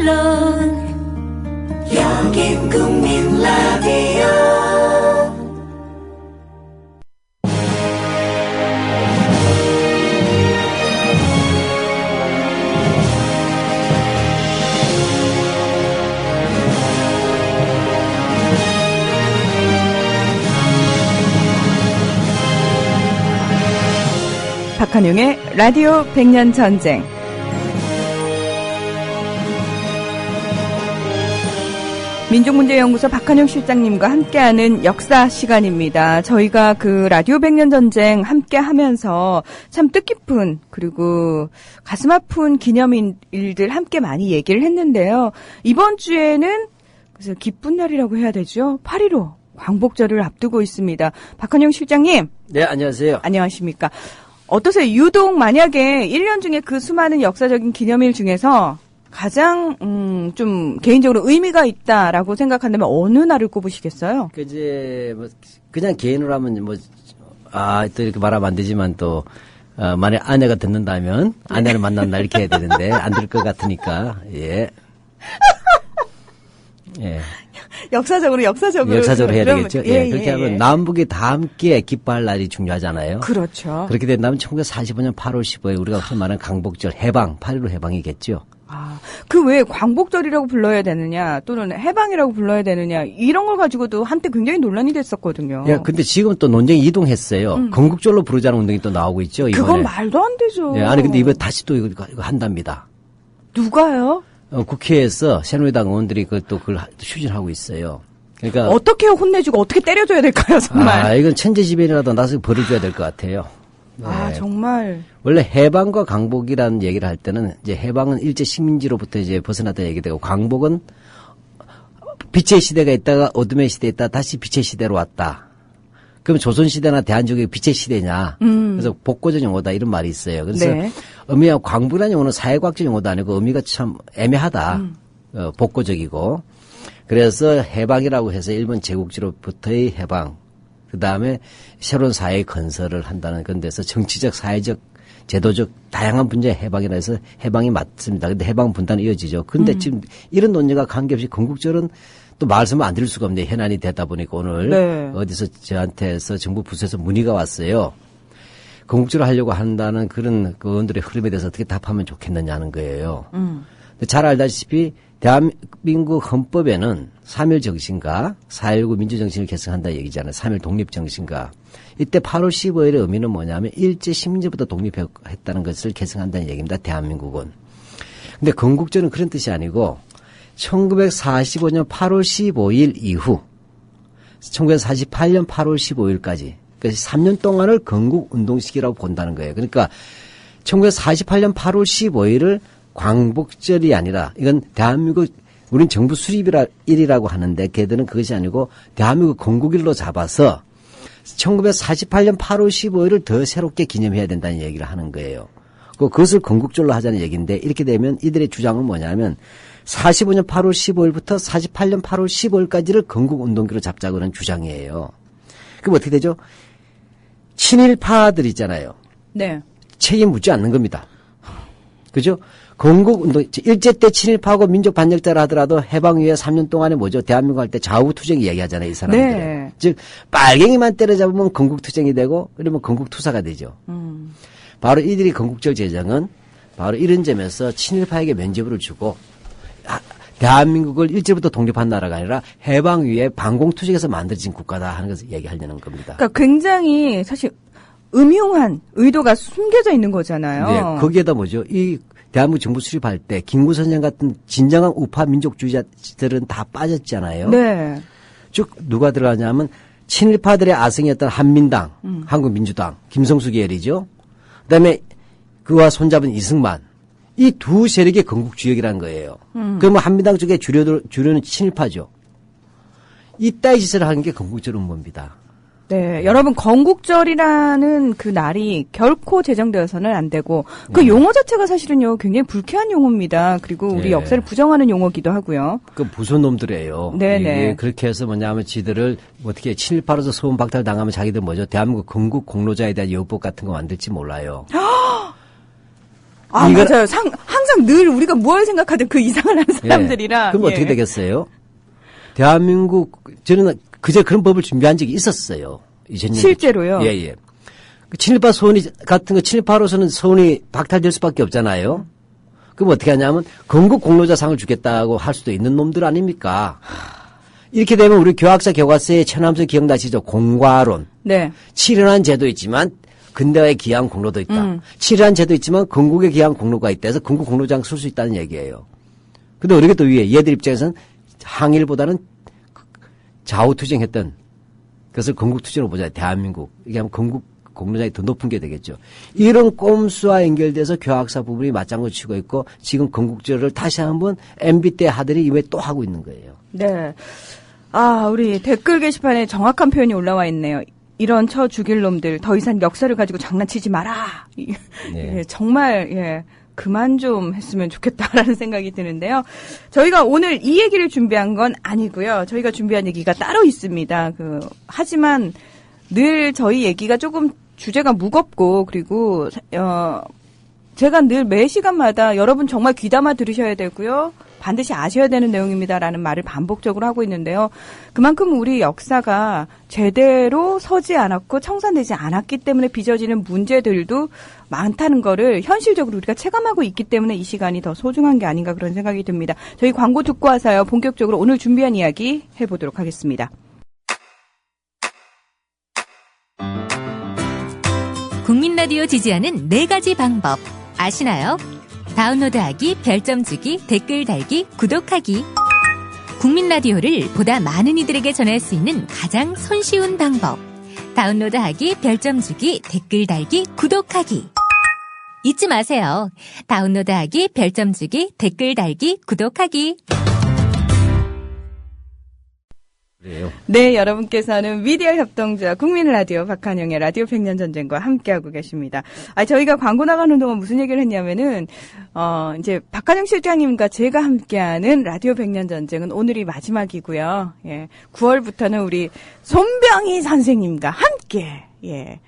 물론 여긴 국민 라디오. 박한용의 라디오 100년 전쟁. 민족문제연구소 박한용 실장님과 함께하는 역사 시간입니다. 저희가 그 라디오 100년 전쟁 함께하면서 참 뜻깊은 그리고 가슴 아픈 기념일들 함께 많이 얘기를 했는데요. 이번 주에는 그래서 기쁜 날이라고 해야 되죠. 8.15 광복절을 앞두고 있습니다. 박한용 실장님. 네, 안녕하세요. 안녕하십니까. 어떠세요? 유독 만약에 1년 중에 그 수많은 역사적인 기념일 중에서 가장 좀 개인적으로 의미가 있다라고 생각한다면 어느 날을 꼽으시겠어요? 이제 뭐 그냥 개인으로 하면 또 이렇게 말하면 안 되지만 또 만약 아내가 듣는다면 아내를 만난 날 이렇게 해야 되는데 안 들 것 같으니까 예. 예. 역사적으로 해야 되겠죠. 예, 그렇게 하면 남북이 다 함께 기뻐할 날이 중요하잖아요. 그렇죠. 그렇게 된다면 1945년 8월 15일 우리가 흔히 말하는 강복절 해방, 8.15 해방이겠죠. 아, 그 왜 광복절이라고 불러야 되느냐 또는 해방이라고 불러야 되느냐 이런 걸 가지고도 한때 굉장히 논란이 됐었거든요. 예, 근데 지금 또 논쟁이 이동했어요. 건국절로 부르자는 운동이 또 나오고 있죠. 이번에. 그건 말도 안 되죠. 예, 아니 근데 이번에 다시 또 이거 한답니다. 누가요? 국회에서 새누리당 의원들이 그걸 추진하고 있어요. 그러니까 어떻게 혼내주고 어떻게 때려줘야 될까요, 정말? 이건 천재지변이라도 나서 벌어줘야 될 것 같아요. 네. 아, 정말. 원래 해방과 광복이라는 얘기를 할 때는 이제 해방은 일제 식민지로부터 이제 벗어났다 얘기되고 광복은 빛의 시대가 있다가 어둠의 시대에 있다 다시 빛의 시대로 왔다. 그럼 조선시대나 대한민국이 빛의 시대냐. 그래서 복고적 용어다 이런 말이 있어요. 그래서 네. 의미와 광복이라는 용어는 사회과학적 용어도 아니고 의미가 참 애매하다. 복고적이고. 그래서 해방이라고 해서 일본 제국지로부터의 해방. 그다음에 새로운 사회 건설을 한다는 그런 데서 정치적, 사회적, 제도적 다양한 분야의 해방이라 해서 해방이 맞습니다. 근데 해방 분단은 이어지죠. 근데 지금 이런 논의가 관계없이 건국절은 또 말씀을 안 드릴 수가 없네요. 현안이 되다 보니까 오늘 네. 어디서 저한테서 정부 부서에서 문의가 왔어요. 건국절을 하려고 한다는 그런 그 의원들의 흐름에 대해서 어떻게 답하면 좋겠느냐는 거예요. 근데 잘 알다시피 대한민국 헌법에는 3.1 정신과 4.19 민주정신을 계승한다 얘기잖아요. 3.1 독립정신과. 이때 8월 15일의 의미는 뭐냐면 일제 식민지부터 독립했다는 것을 계승한다는 얘기입니다. 대한민국은. 근데 건국절은 그런 뜻이 아니고 1945년 8월 15일 이후 1948년 8월 15일까지 그러니까 3년 동안을 건국운동식이라고 본다는 거예요. 그러니까 1948년 8월 15일을 광복절이 아니라 이건 대한민국 우린 정부 수립일이라고 하는데 걔들은 그것이 아니고 대한민국 건국일로 잡아서 1948년 8월 15일을 더 새롭게 기념해야 된다는 얘기를 하는 거예요. 그것을 건국절로 하자는 얘기인데 이렇게 되면 이들의 주장은 뭐냐면 45년 8월 15일부터 48년 8월 15일까지를 건국운동기로 잡자고 하는 주장이에요. 그럼 어떻게 되죠? 친일파들 있잖아요. 네. 책임 묻지 않는 겁니다. 그죠? 건국운동, 일제 때 친일파하고 민족 반역자라 하더라도 해방 이후에 3년 동안에 뭐죠? 대한민국 할 때 좌우투쟁 얘기하잖아요, 이 사람들은. 네. 즉, 빨갱이만 때려잡으면 건국투쟁이 되고, 그러면 건국투사가 되죠. 바로 이들이 건국절 제정은 바로 이런 점에서 친일파에게 면죄부를 주고, 대한민국을 일제부터 독립한 나라가 아니라 해방 이후에 반공투쟁에서 만들어진 국가다 하는 것을 얘기하려는 겁니다. 그러니까 굉장히 사실 음흉한 의도가 숨겨져 있는 거잖아요. 네, 거기에다 뭐죠? 이 대한민국 정부 수립할 때 김구선생 같은 진정한 우파 민족주의자들은 다 빠졌잖아요. 네. 쭉 누가 들어가냐면 친일파들의 아성이었던 한민당, 한국민주당, 김성수 계열이죠. 그다음에 그와 손잡은 이승만. 이 두 세력의 건국주역이라는 거예요. 그러면 한민당 쪽에 주류는 친일파죠. 이따위 짓을 하는 게 건국절 운모입니다. 네, 여러분 건국절이라는 그 날이 결코 제정되어서는 안 되고 그 용어 자체가 사실은요 굉장히 불쾌한 용어입니다. 그리고 우리 역사를 부정하는 용어기도 하고요. 그 무서운 놈들이에요. 네네. 그렇게 해서 뭐냐면 지들을 어떻게 친일파로서 소음 박탈 당하면 자기들 뭐죠? 대한민국 건국 공로자에 대한 여법 같은 거 만들지 몰라요. 아, 맞아요. 항상 늘 우리가 무엇을 생각하든 그 이상을 하는 사람들이라. 예. 그럼 어떻게 되겠어요? 대한민국 저는 그제 그런 법을 준비한 적이 있었어요. 2000년 실제로요? 예. 친일파 소원이 같은 거 친일파로서는 소원이 박탈될 수밖에 없잖아요. 그럼 어떻게 하냐면 건국 공로자상을 주겠다고 할 수도 있는 놈들 아닙니까? 이렇게 되면 우리 교학사 교과서에 천암서 기억나시죠? 공과론. 네. 치련한 제도 있지만 근대화의 기한 공로도 있다. 치련한 제도 있지만 건국의 기한 공로가 있다 해서 건국 공로장 쓸 수 있다는 얘기예요. 근데 어떻게 또 위에 얘들 입장에서는 항일보다는 좌우투쟁했던 그것을 건국투쟁으로 보자. 대한민국. 이게 하면 건국 공로장이 더 높은 게 되겠죠. 이런 꼼수와 연결돼서 교학사 부분이 맞장구 치고 있고 지금 건국절을 다시 한번 MB 때 하더니 이후에 또 하고 있는 거예요. 네. 아, 우리 댓글 게시판에 정확한 표현이 올라와 있네요. 이런 쳐 죽일 놈들 더 이상 역사를 가지고 장난치지 마라. 네. 예, 정말 그만 좀 했으면 좋겠다라는 생각이 드는데요. 저희가 오늘 이 얘기를 준비한 건 아니고요. 저희가 준비한 얘기가 따로 있습니다. 하지만 늘 저희 얘기가 조금 주제가 무겁고 그리고 제가 늘 매 시간마다 여러분 정말 귀담아 들으셔야 되고요. 반드시 아셔야 되는 내용입니다라는 말을 반복적으로 하고 있는데요. 그만큼 우리 역사가 제대로 서지 않았고 청산되지 않았기 때문에 빚어지는 문제들도 많다는 거를 현실적으로 우리가 체감하고 있기 때문에 이 시간이 더 소중한 게 아닌가 그런 생각이 듭니다. 저희 광고 듣고 와서요. 본격적으로 오늘 준비한 이야기 해보도록 하겠습니다. 국민라디오 지지하는 4가지 방법 아시나요? 다운로드하기, 별점 주기, 댓글 달기, 구독하기. 국민라디오를 보다 많은 이들에게 전할 수 있는 가장 손쉬운 방법. 다운로드하기, 별점 주기, 댓글 달기, 구독하기. 잊지 마세요. 다운로드하기, 별점 주기, 댓글 달기, 구독하기. 그래요. 네, 여러분께서는 미디어 협동조합 국민라디오 박한영의 라디오 100년 전쟁과 함께하고 계십니다. 저희가 광고 나가는 동안 무슨 얘기를 했냐면은, 이제 박한영 실장님과 제가 함께하는 라디오 100년 전쟁은 오늘이 마지막이고요. 예. 9월부터는 우리 손병희 선생님과 함께, 예.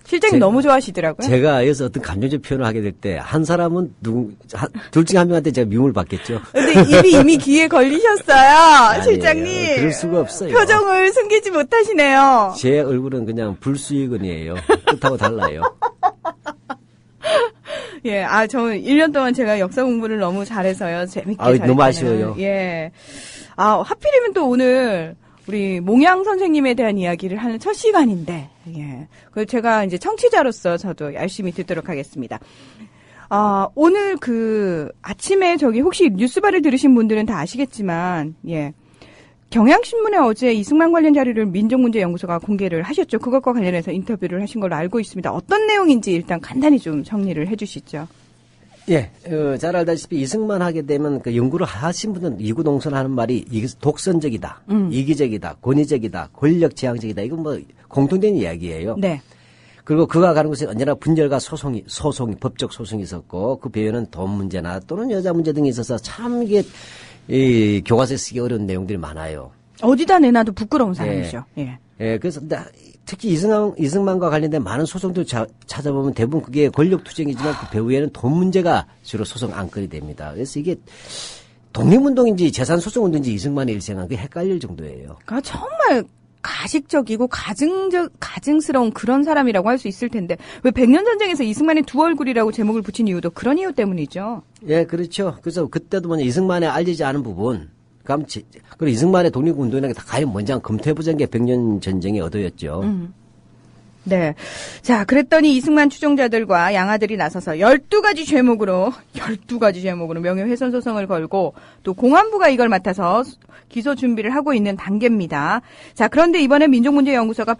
실장님 너무 좋아하시더라고요. 제가 여기서 어떤 감정적 표현을 하게 될 때 한 사람은 둘 중에 한 명한테 제가 미움을 받겠죠. 근데 입이 이미 귀에 걸리셨어요. 실장님. 아니에요. 그럴 수가 없어요. 표정을 숨기지 못하시네요. 제 얼굴은 그냥 불수의근이에요. 뜻하고 달라요. 예, 저 1년 동안 제가 역사 공부를 너무 잘해서요. 재밌게 너무 아쉬워요. 예. 하필이면 또 오늘 우리 몽양 선생님에 대한 이야기를 하는 첫 시간인데, 예. 그래서 제가 이제 청취자로서 저도 열심히 듣도록 하겠습니다. 오늘 아침에 혹시 뉴스바를 들으신 분들은 다 아시겠지만, 예. 경향신문에 어제 이승만 관련 자료를 민족문제연구소가 공개를 하셨죠. 그것과 관련해서 인터뷰를 하신 걸로 알고 있습니다. 어떤 내용인지 일단 간단히 좀 정리를 해 주시죠. 예, 잘 알다시피 이승만 하게 되면 그 연구를 하신 분은 이구동성하는 말이 독선적이다, 이기적이다, 권위적이다, 권력지향적이다. 이건 뭐 공통된 이야기예요. 네. 그리고 그가 가는 곳에 언제나 분열과 소송이 법적 소송이 있었고 그 배후에는 돈 문제나 또는 여자 문제 등이 있어서 참 이게 이 교과서에 쓰기 어려운 내용들이 많아요. 어디다 내놔도 부끄러운 사람이죠. 예. 예, 그래서 특히 이승만과 관련된 많은 소송들 찾아보면 대부분 그게 권력투쟁이지만 그 배후에는 돈 문제가 주로 소송 안건이 됩니다. 그래서 이게 독립운동인지 재산소송운동인지 이승만의 일생은 그게 헷갈릴 정도예요. 그러니까 정말 가식적이고 가증스러운 그런 사람이라고 할 수 있을 텐데 왜 백년전쟁에서 이승만의 두 얼굴이라고 제목을 붙인 이유도 그런 이유 때문이죠. 예, 그렇죠. 그래서 그때도 뭐냐 이승만의 알려지지 않은 부분 그리고 이승만의 독립운동이라는 게 다 과연 뭔지 한번 검토해보자는 게 백년전쟁의 의도였죠. 네. 자, 그랬더니 이승만 추종자들과 양아들이 나서서 12가지 제목으로 명예훼손 소송을 걸고 또 공안부가 이걸 맡아서 기소 준비를 하고 있는 단계입니다. 자, 그런데 이번에 민족문제연구소가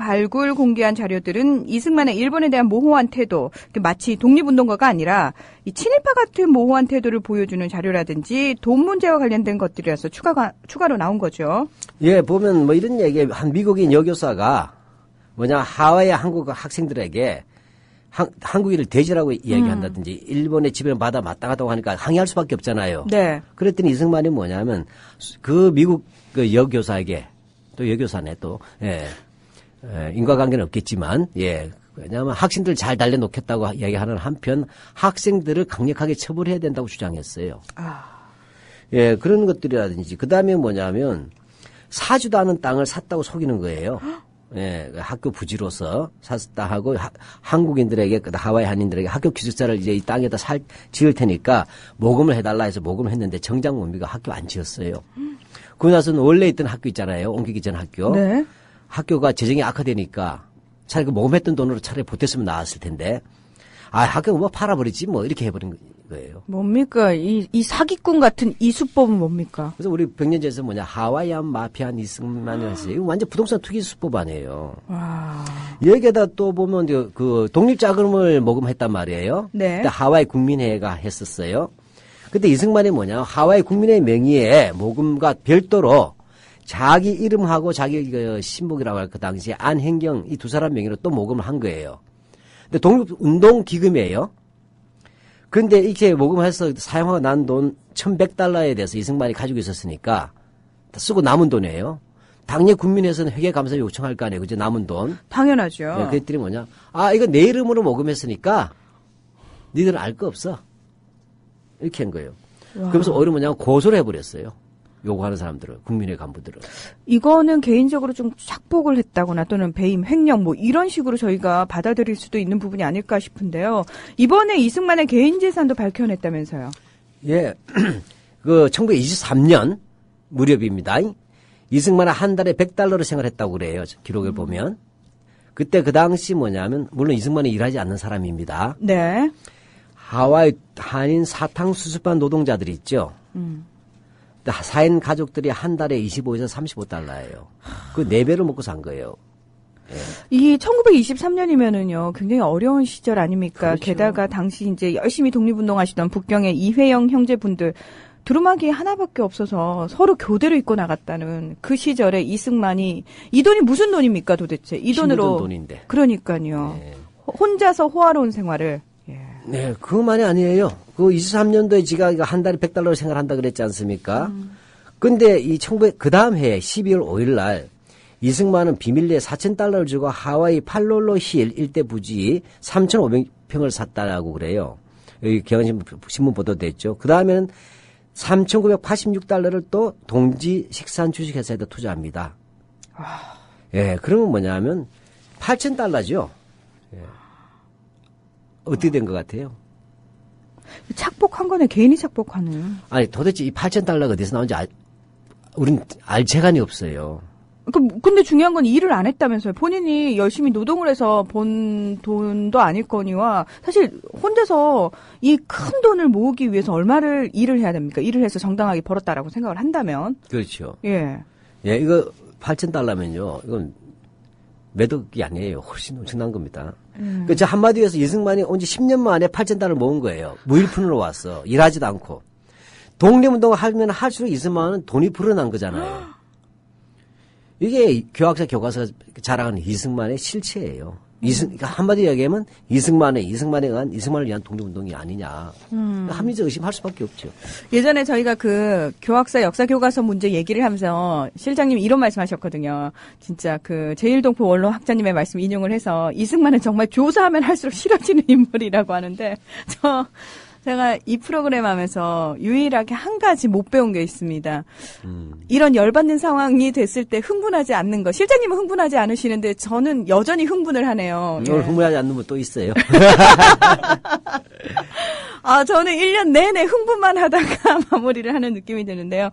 공개한 자료들은 이승만의 일본에 대한 모호한 태도, 마치 독립운동가가 아니라 이 친일파 같은 모호한 태도를 보여주는 자료라든지 돈 문제와 관련된 것들이라서 추가로 나온 거죠. 예, 보면 뭐 이런 얘기, 한 미국인 여교사가 하와이 한국 학생들에게 한국인을 돼지라고 이야기한다든지 일본의 지배를 받아 마땅하다고 하니까 항의할 수밖에 없잖아요. 네. 그랬더니 이승만이 뭐냐면 그 미국 그 여교사에게 또 여교사네 또 인과관계는 없겠지만 왜냐하면 학생들 잘 달래놓겠다고 이야기하는 한편 학생들을 강력하게 처벌해야 된다고 주장했어요. 예, 그런 것들이라든지 그다음에 뭐냐면 사주도 않은 땅을 샀다고 속이는 거예요. 예, 학교 부지로서 샀다 하고 한국인들에게 하와이 한인들에게 학교 기숙사를 이제 이 땅에다 지을 테니까 모금을 해달라 해서 모금을 했는데 정작 뭡니까 학교 안 지었어요. 그러고 나서는 원래 있던 학교 있잖아요. 옮기기 전 학교. 네. 학교가 재정이 악화되니까 차라리 그 모금했던 돈으로 차라리 보탰으면 나았을 텐데 학교 뭐 팔아버리지 뭐 이렇게 해버린 거예요. 뭡니까? 이 사기꾼 같은 이 수법은 뭡니까? 그래서 우리 백년제에서 하와이안 마피아 이승만이 했어요. 이거 완전 부동산 투기 수법 아니에요. 와. 여기에다 또 보면 그 독립자금을 모금했단 말이에요. 네. 근데 하와이 국민회가 했었어요. 근데 이승만이 하와이 국민회 명의의 모금과 별도로 자기 이름하고 자기 그 신복이라고 할 그 당시에 안행경 이 두 사람 명의로 또 모금을 한 거예요. 근데 독립운동기금이에요. 그런데 이렇게 모금해서 사용하고 난 돈 1,100달러에 대해서 이승만이 가지고 있었으니까 다 쓰고 남은 돈이에요. 당연히 국민회에서는 회계감사 요청할 거 아니에요. 그죠? 남은 돈. 당연하죠. 네, 그랬더니 이거 내 이름으로 모금했으니까 니들은 알 거 없어. 이렇게 한 거예요. 와. 그러면서 오히려 고소를 해버렸어요. 요구하는 사람들을, 국민회 간부들을. 이거는 개인적으로 좀 착복을 했다거나 또는 배임, 횡령 이런 식으로 저희가 받아들일 수도 있는 부분이 아닐까 싶은데요. 이번에 이승만의 개인 재산도 밝혀냈다면서요. 예. 그 1923년 무렵입니다. 이승만은 한 달에 100달러를 생활했다고 그래요. 기록을 보면. 그때 그 당시 뭐냐면 물론 이승만은 일하지 않는 사람입니다. 네. 하와이 한인 사탕수수판 노동자들이 있죠. 사인 가족들이 한 달에 25에서 35달러예요. 그 4배를 먹고 산 거예요. 예. 이 1923년이면은요, 굉장히 어려운 시절 아닙니까? 그렇죠. 게다가 당시 이제 열심히 독립운동하시던 북경의 이회영 형제분들 두루마기 하나밖에 없어서 서로 교대로 입고 나갔다는 그 시절에 이승만이 이 돈이 무슨 돈입니까 도대체? 이 돈으로 돈인데. 그러니까요. 네. 혼자서 호화로운 생활을. 예. 네, 그것만이 아니에요. 그 23년도에 지가 한 달에 100달러를 생활한다 그랬지 않습니까? 근데 그 다음 해 12월 5일 날 이승만은 비밀리에 4,000달러를 주고 하와이 팔롤로 힐 일대 부지 3,500평을 샀다라고 그래요. 여기 경향신문 보도됐죠. 그 다음에는 3,986달러를 또 동지 식산 주식회사에다 투자합니다. 예, 그러면 뭐냐면 8,000달러죠. 예. 어떻게 된 것 같아요? 착복한 거네, 개인이 착복하네요. 아니, 도대체 이 8,000달러가 어디서 나온지 우린 알 재간이 없어요. 근데 중요한 건 일을 안 했다면서요. 본인이 열심히 노동을 해서 번 돈도 아닐 거니와 사실 혼자서 이 큰 돈을 모으기 위해서 얼마를 일을 해야 됩니까? 일을 해서 정당하게 벌었다라고 생각을 한다면. 그렇죠. 예. 예, 이거 8,000달러면요. 이건 매덕이 아니에요. 훨씬 엄청난 겁니다. 저 한마디로 해서 이승만이 온 지 10년 만에 8,000달러를 모은 거예요. 무일푼으로 왔어. 일하지도 않고. 독립운동을 하면 할수록 이승만은 돈이 불어난 거잖아요. 이게 교학사 교과서가 자랑하는 이승만의 실체예요. 그러니까 한마디로 얘기하면 이승만을 위한 독립운동이 아니냐. 합리적 의심할 수밖에 없죠. 예전에 저희가 그 교학사 역사 교과서 문제 얘기를 하면서 실장님이 이런 말씀하셨거든요. 진짜 그 제1동포 원로 학자님의 말씀 인용을 해서 이승만은 정말 조사하면 할수록 싫어지는 인물이라고 하는데 제가 이 프로그램 하면서 유일하게 한 가지 못 배운 게 있습니다. 이런 열받는 상황이 됐을 때 흥분하지 않는 것. 실장님은 흥분하지 않으시는데 저는 여전히 흥분을 하네요. 오늘 흥분하지 않는 분 또 있어요. 저는 1년 내내 흥분만 하다가 마무리를 하는 느낌이 드는데요.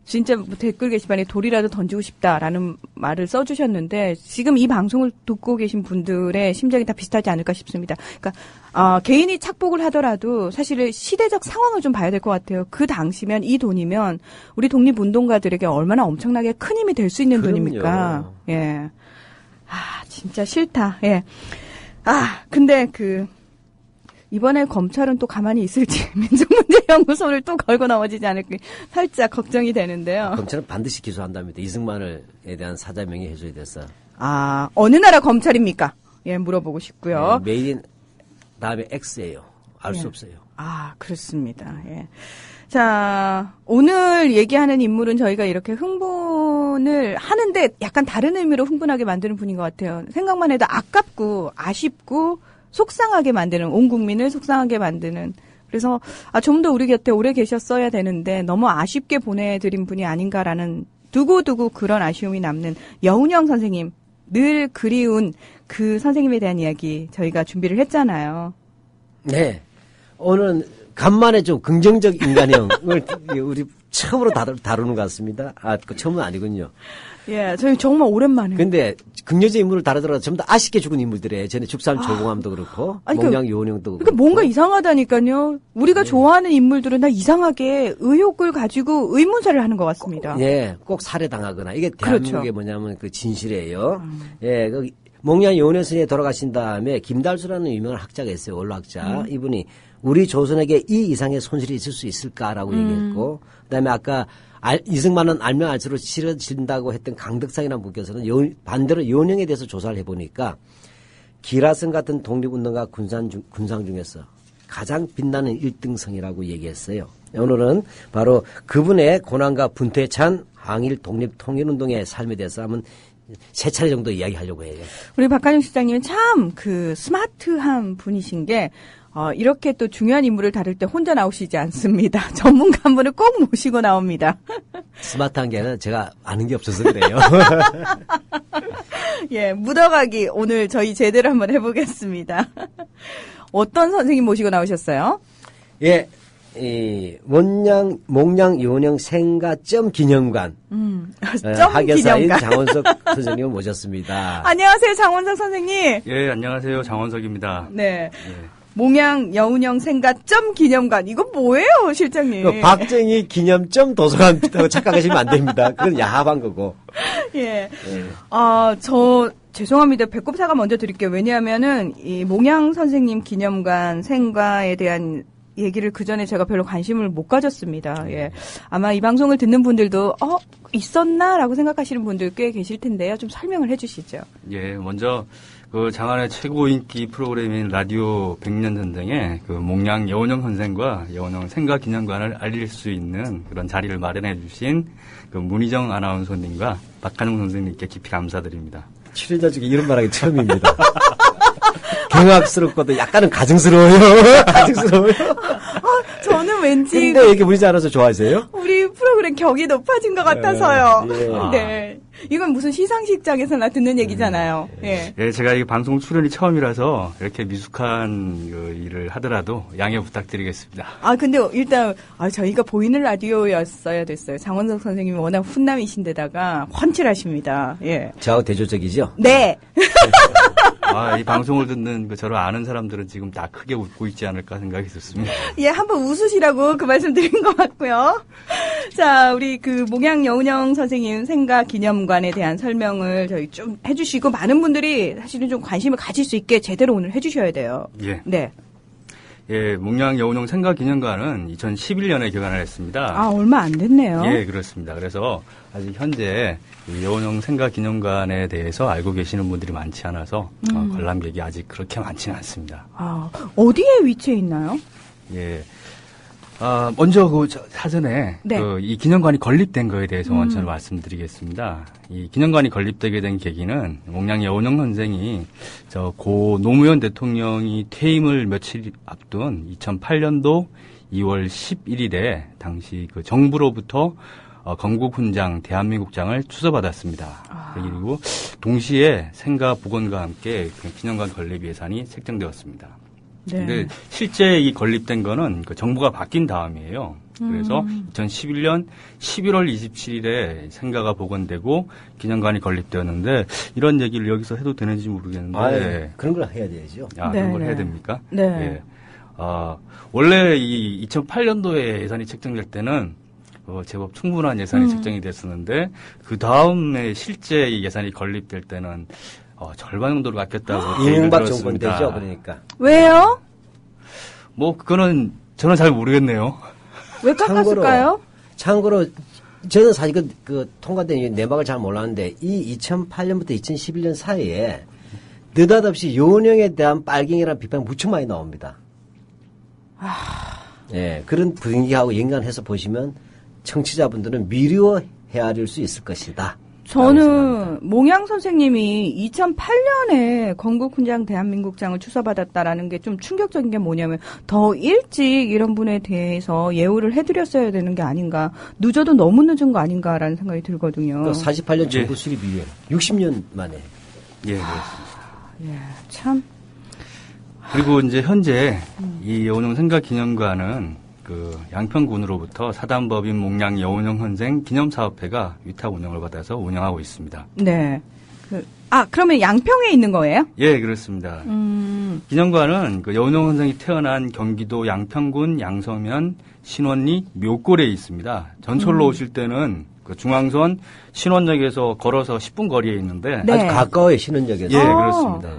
진짜 댓글 게시판에 돌이라도 던지고 싶다라는 말을 써주셨는데 지금 이 방송을 듣고 계신 분들의 심정이 다 비슷하지 않을까 싶습니다. 그러니까 개인이 착복을 하더라도 사실은 시대적 상황을 좀 봐야 될 것 같아요. 그 당시면 이 돈이면 우리 독립운동가들에게 얼마나 엄청나게 큰 힘이 될 수 있는 그럼요. 돈입니까? 예. 진짜 싫다. 예. 근데 이번에 검찰은 또 가만히 있을지 민족문제연구소를 또 걸고 넘어지지 않을까 살짝 걱정이 되는데요. 검찰은 반드시 기소한답니다. 이승만에 대한 사자 명예 해줘야 돼서. 어느 나라 검찰입니까? 예, 물어보고 싶고요. 네, 메이드 다음에 X예요. 알 수 없어요. 그렇습니다. 예. 자, 오늘 얘기하는 인물은 저희가 이렇게 흥분이 표현을 하는데 약간 다른 의미로 흥분하게 만드는 분인 것 같아요. 생각만 해도 아깝고 아쉽고 속상하게 만드는, 온 국민을 속상하게 만드는. 그래서 좀 더 우리 곁에 오래 계셨어야 되는데 너무 아쉽게 보내드린 분이 아닌가라는 두고두고 그런 아쉬움이 남는 여운형 선생님, 늘 그리운 그 선생님에 대한 이야기 저희가 준비를 했잖아요. 네. 오늘은 간만에 좀 긍정적 인간형을 우리 처음으로 다루는 것 같습니다. 그 처음은 아니군요. 예, 저희 정말 오랜만에. 근데 긍정적 인물을 다루더라도 전부 다 아쉽게 죽은 인물들이에요. 전에 죽산 조공암도 그렇고, 몽양 요원형도 그렇고. 뭔가 이상하다니까요. 우리가 좋아하는 인물들은 다 이상하게 의혹을 가지고 의문사를 하는 것 같습니다. 예, 꼭 살해당하거나 이게 대한민국의 그렇죠. 뭐냐면 그 진실이에요. 예, 그 몽양 요원형 스님이 돌아가신 다음에 김달수라는 유명한 학자가 있어요. 원로학자. 이분이 우리 조선에게 이 이상의 손실이 있을 수 있을까라고 얘기했고, 그다음에 아까 이승만은 알면 알수록 싫어진다고 했던 강덕상이라는 분께서는 반대로 요원형에 대해서 조사를 해보니까 기라성 같은 독립운동가 군상 중에서 가장 빛나는 1등성이라고 얘기했어요. 오늘은 바로 그분의 고난과 분투에 찬 항일 독립 통일운동의 삶에 대해서 한번 세 차례 정도 이야기하려고 해요. 우리 박한영 실장님은 참 그 스마트한 분이신 게 이렇게 또 중요한 인물을 다룰 때 혼자 나오시지 않습니다. 전문가 한 분을 꼭 모시고 나옵니다. 스마트한 게 아니라 제가 아는 게 없어서 그래요. 예, 묻어가기 오늘 저희 제대로 한번 해보겠습니다. 어떤 선생님 모시고 나오셨어요? 예, 몽양 요원형 생가점 기념관. 점 학예사인 기념관. 장원석 선생님을 모셨습니다. 안녕하세요, 장원석 선생님. 예, 안녕하세요. 장원석입니다. 네. 예. 몽양 여운형 생가점 기념관. 이거 뭐예요, 실장님? 그 박정희 기념점 도서관 착각하시면 안 됩니다. 그건 야합한 거고. 예. 저 죄송합니다. 배꼽사과 먼저 드릴게요. 왜냐하면은 이 몽양 선생님 기념관 생가에 대한 얘기를 그 전에 제가 별로 관심을 못 가졌습니다. 예. 아마 이 방송을 듣는 분들도 있었나라고 생각하시는 분들 꽤 계실 텐데요. 좀 설명을 해주시죠. 예, 먼저 그 장안의 최고 인기 프로그램인 라디오 100년 전쟁에 그 몽양 여운형 선생과 여운형 생가 기념관을 알릴 수 있는 그런 자리를 마련해 주신 그 문희정 아나운서님과 박한용 선생님께 깊이 감사드립니다. 출연자 중에 이런 말하기 처음입니다. 경악스럽고도 약간은 가증스러워요. 가증스러워요. 저는 왠지 근데 이렇게 문희정 아나운서 좋아하세요? 우리 프로그램 격이 높아진 것 같아서요. 예. 네. 이건 무슨 시상식장에서나 듣는 얘기잖아요. 예. 예, 제가 이 방송 출연이 처음이라서 이렇게 미숙한 그 일을 하더라도 양해 부탁드리겠습니다. 근데 일단 저희가 보이는 라디오였어야 됐어요. 장원석 선생님이 워낙 훈남이신데다가 훤칠하십니다. 예. 저하고 대조적이죠? 네. 이 방송을 듣는 저를 아는 사람들은 지금 다 크게 웃고 있지 않을까 생각이 듭니다. 예, 한번 웃으시라고 그 말씀 드린 것 같고요. 자, 우리 그 몽양 여운형 선생님 생가 기념관에 대한 설명을 저희 좀 해주시고 많은 분들이 사실은 좀 관심을 가질 수 있게 제대로 오늘 해주셔야 돼요. 예. 네. 예, 몽양 여운형 생가 기념관은 2011년에 개관을 했습니다. 얼마 안 됐네요. 예, 그렇습니다. 그래서 아직 현재 이 여운형 생가 기념관에 대해서 알고 계시는 분들이 많지 않아서 관람객이 아직 그렇게 많지는 않습니다. 어디에 위치해 있나요? 예. 먼저 사전에 네. 이 기념관이 건립된 거에 대해서 먼저 말씀드리겠습니다. 이 기념관이 건립되게 된 계기는 몽양 여운형 선생이 고 노무현 대통령이 퇴임을 며칠 앞둔 2008년도 2월 11일에 당시 그 정부로부터 건국훈장 대한민국장을 추서받았습니다. 그리고 동시에 생가 복원과 함께 그 기념관 건립 예산이 책정되었습니다. 네. 근데 실제 이 건립된 거는 그 정부가 바뀐 다음이에요. 그래서 2011년 11월 27일에 생가가 복원되고 기념관이 건립되었는데 이런 얘기를 여기서 해도 되는지 모르겠는데 그런 걸 해야 되죠. 그런 걸 해야 됩니까? 네. 예. 원래 이 2008년도에 예산이 책정될 때는 제법 충분한 예산이 책정이 됐었는데 그 다음에 실제 이 예산이 건립될 때는 절반 정도로 아꼈다고 이명박 정권 때죠, 그러니까. 왜요? 그거는 저는 잘 모르겠네요. 왜 깎았을까요? 참고로 저는 사실 그 통과된 내막을 잘 몰랐는데 이 2008년부터 2011년 사이에 느닷없이 요원형에 대한 빨갱이라는 비판이 무척 많이 나옵니다. 예, 그런 분위기하고 연관해서 보시면 청취자분들은 미리워 헤아릴 수 있을 것이다. 저는 몽양 선생님이 2008년에 건국훈장 대한민국장을 추서받았다라는 게 좀 충격적인 게 뭐냐면 더 일찍 이런 분에 대해서 예우를 해드렸어야 되는 게 아닌가. 늦어도 너무 늦은 거 아닌가라는 생각이 들거든요. 그러니까 48년 정부 수립 이후에 60년 만에. 예, 그렇습니다. 예, 참. 그리고 이제 현재 이 여운형 생가기념관은 그 양평군으로부터 사단법인 몽양 여운형 선생 기념사업회가 위탁 운영을 받아서 운영하고 있습니다. 네. 그러면 양평에 있는 거예요? 예, 그렇습니다. 기념관은 그 여운형 선생이 태어난 경기도 양평군 양서면 신원리 묘골에 있습니다. 전철로 오실 때는 그 중앙선 신원역에서 걸어서 10분 거리에 있는데 네. 아주 가까워요, 신원역에서. 예, 그렇습니다.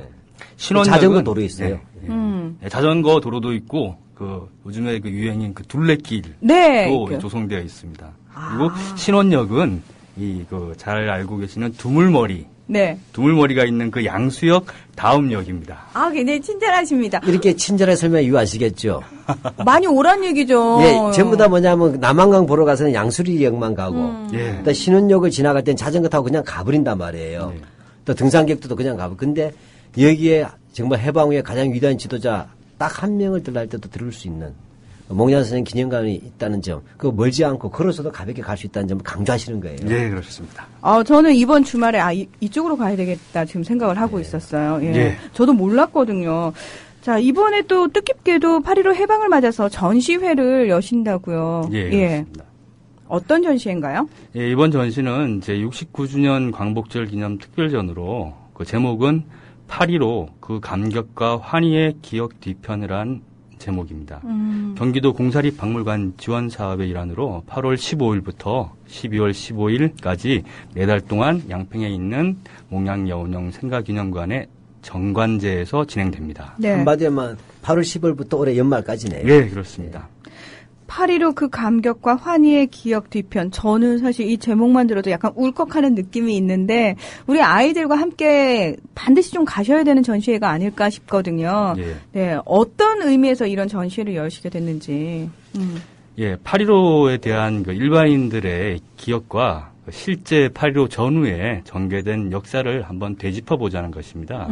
신원역은 자전거 도로 있어요. 예, 자전거 도로도 있고 그 요즘에 그 유행인 그 둘레길도 네. 조성되어 있습니다. 그리고 신원역은 이 그 잘 알고 계시는 두물머리, 네. 두물머리가 있는 그 양수역 다음 역입니다. 굉장히 친절하십니다. 이렇게 친절하게 설명 이유 아시겠죠? 많이 오란 얘기죠. 예, 전부 다 뭐냐면 남한강 보러 가서는 양수리역만 가고, 예. 또 신원역을 지나갈 땐 자전거 타고 그냥 가버린단 말이에요. 예. 또 등산객도 그냥 가고. 근데 여기에 정말 해방 후에 가장 위대한 지도자 딱 한 명을 들어갈 때도 들을 수 있는 몽양 선생 기념관이 있다는 점, 그거 멀지 않고 걸어서도 가볍게 갈 수 있다는 점을 강조하시는 거예요. 예, 그렇습니다. 저는 이번 주말에 이쪽으로 가야 되겠다 지금 생각을 하고 있었어요. 예. 예. 저도 몰랐거든요. 자, 이번에 또 뜻깊게도 8.15 해방을 맞아서 전시회를 여신다고요. 예, 그렇습니다. 어떤 전시회인가요? 예, 이번 전시는 제 69주년 광복절 기념 특별전으로 그 제목은 8.15 그 감격과 환희의 기억 뒤편이란 제목입니다. 경기도 공사립 박물관 지원 사업의 일환으로 8월 15일부터 12월 15일까지 4달 동안 양평에 있는 몽양 여운형 생가기념관의 정관제에서 진행됩니다. 네. 한마디로만 8월 10일부터 올해 연말까지네요. 예, 그렇습니다. 8.15 그 감격과 환희의 기억 뒤편. 저는 사실 이 제목만 들어도 약간 울컥하는 느낌이 있는데 우리 아이들과 함께 반드시 좀 가셔야 되는 전시회가 아닐까 싶거든요. 예. 네, 어떤 의미에서 이런 전시회를 여시게 됐는지. 예, 8.15에 대한 그 일반인들의 기억과 실제 8.15 전후에 전개된 역사를 한번 되짚어보자는 것입니다.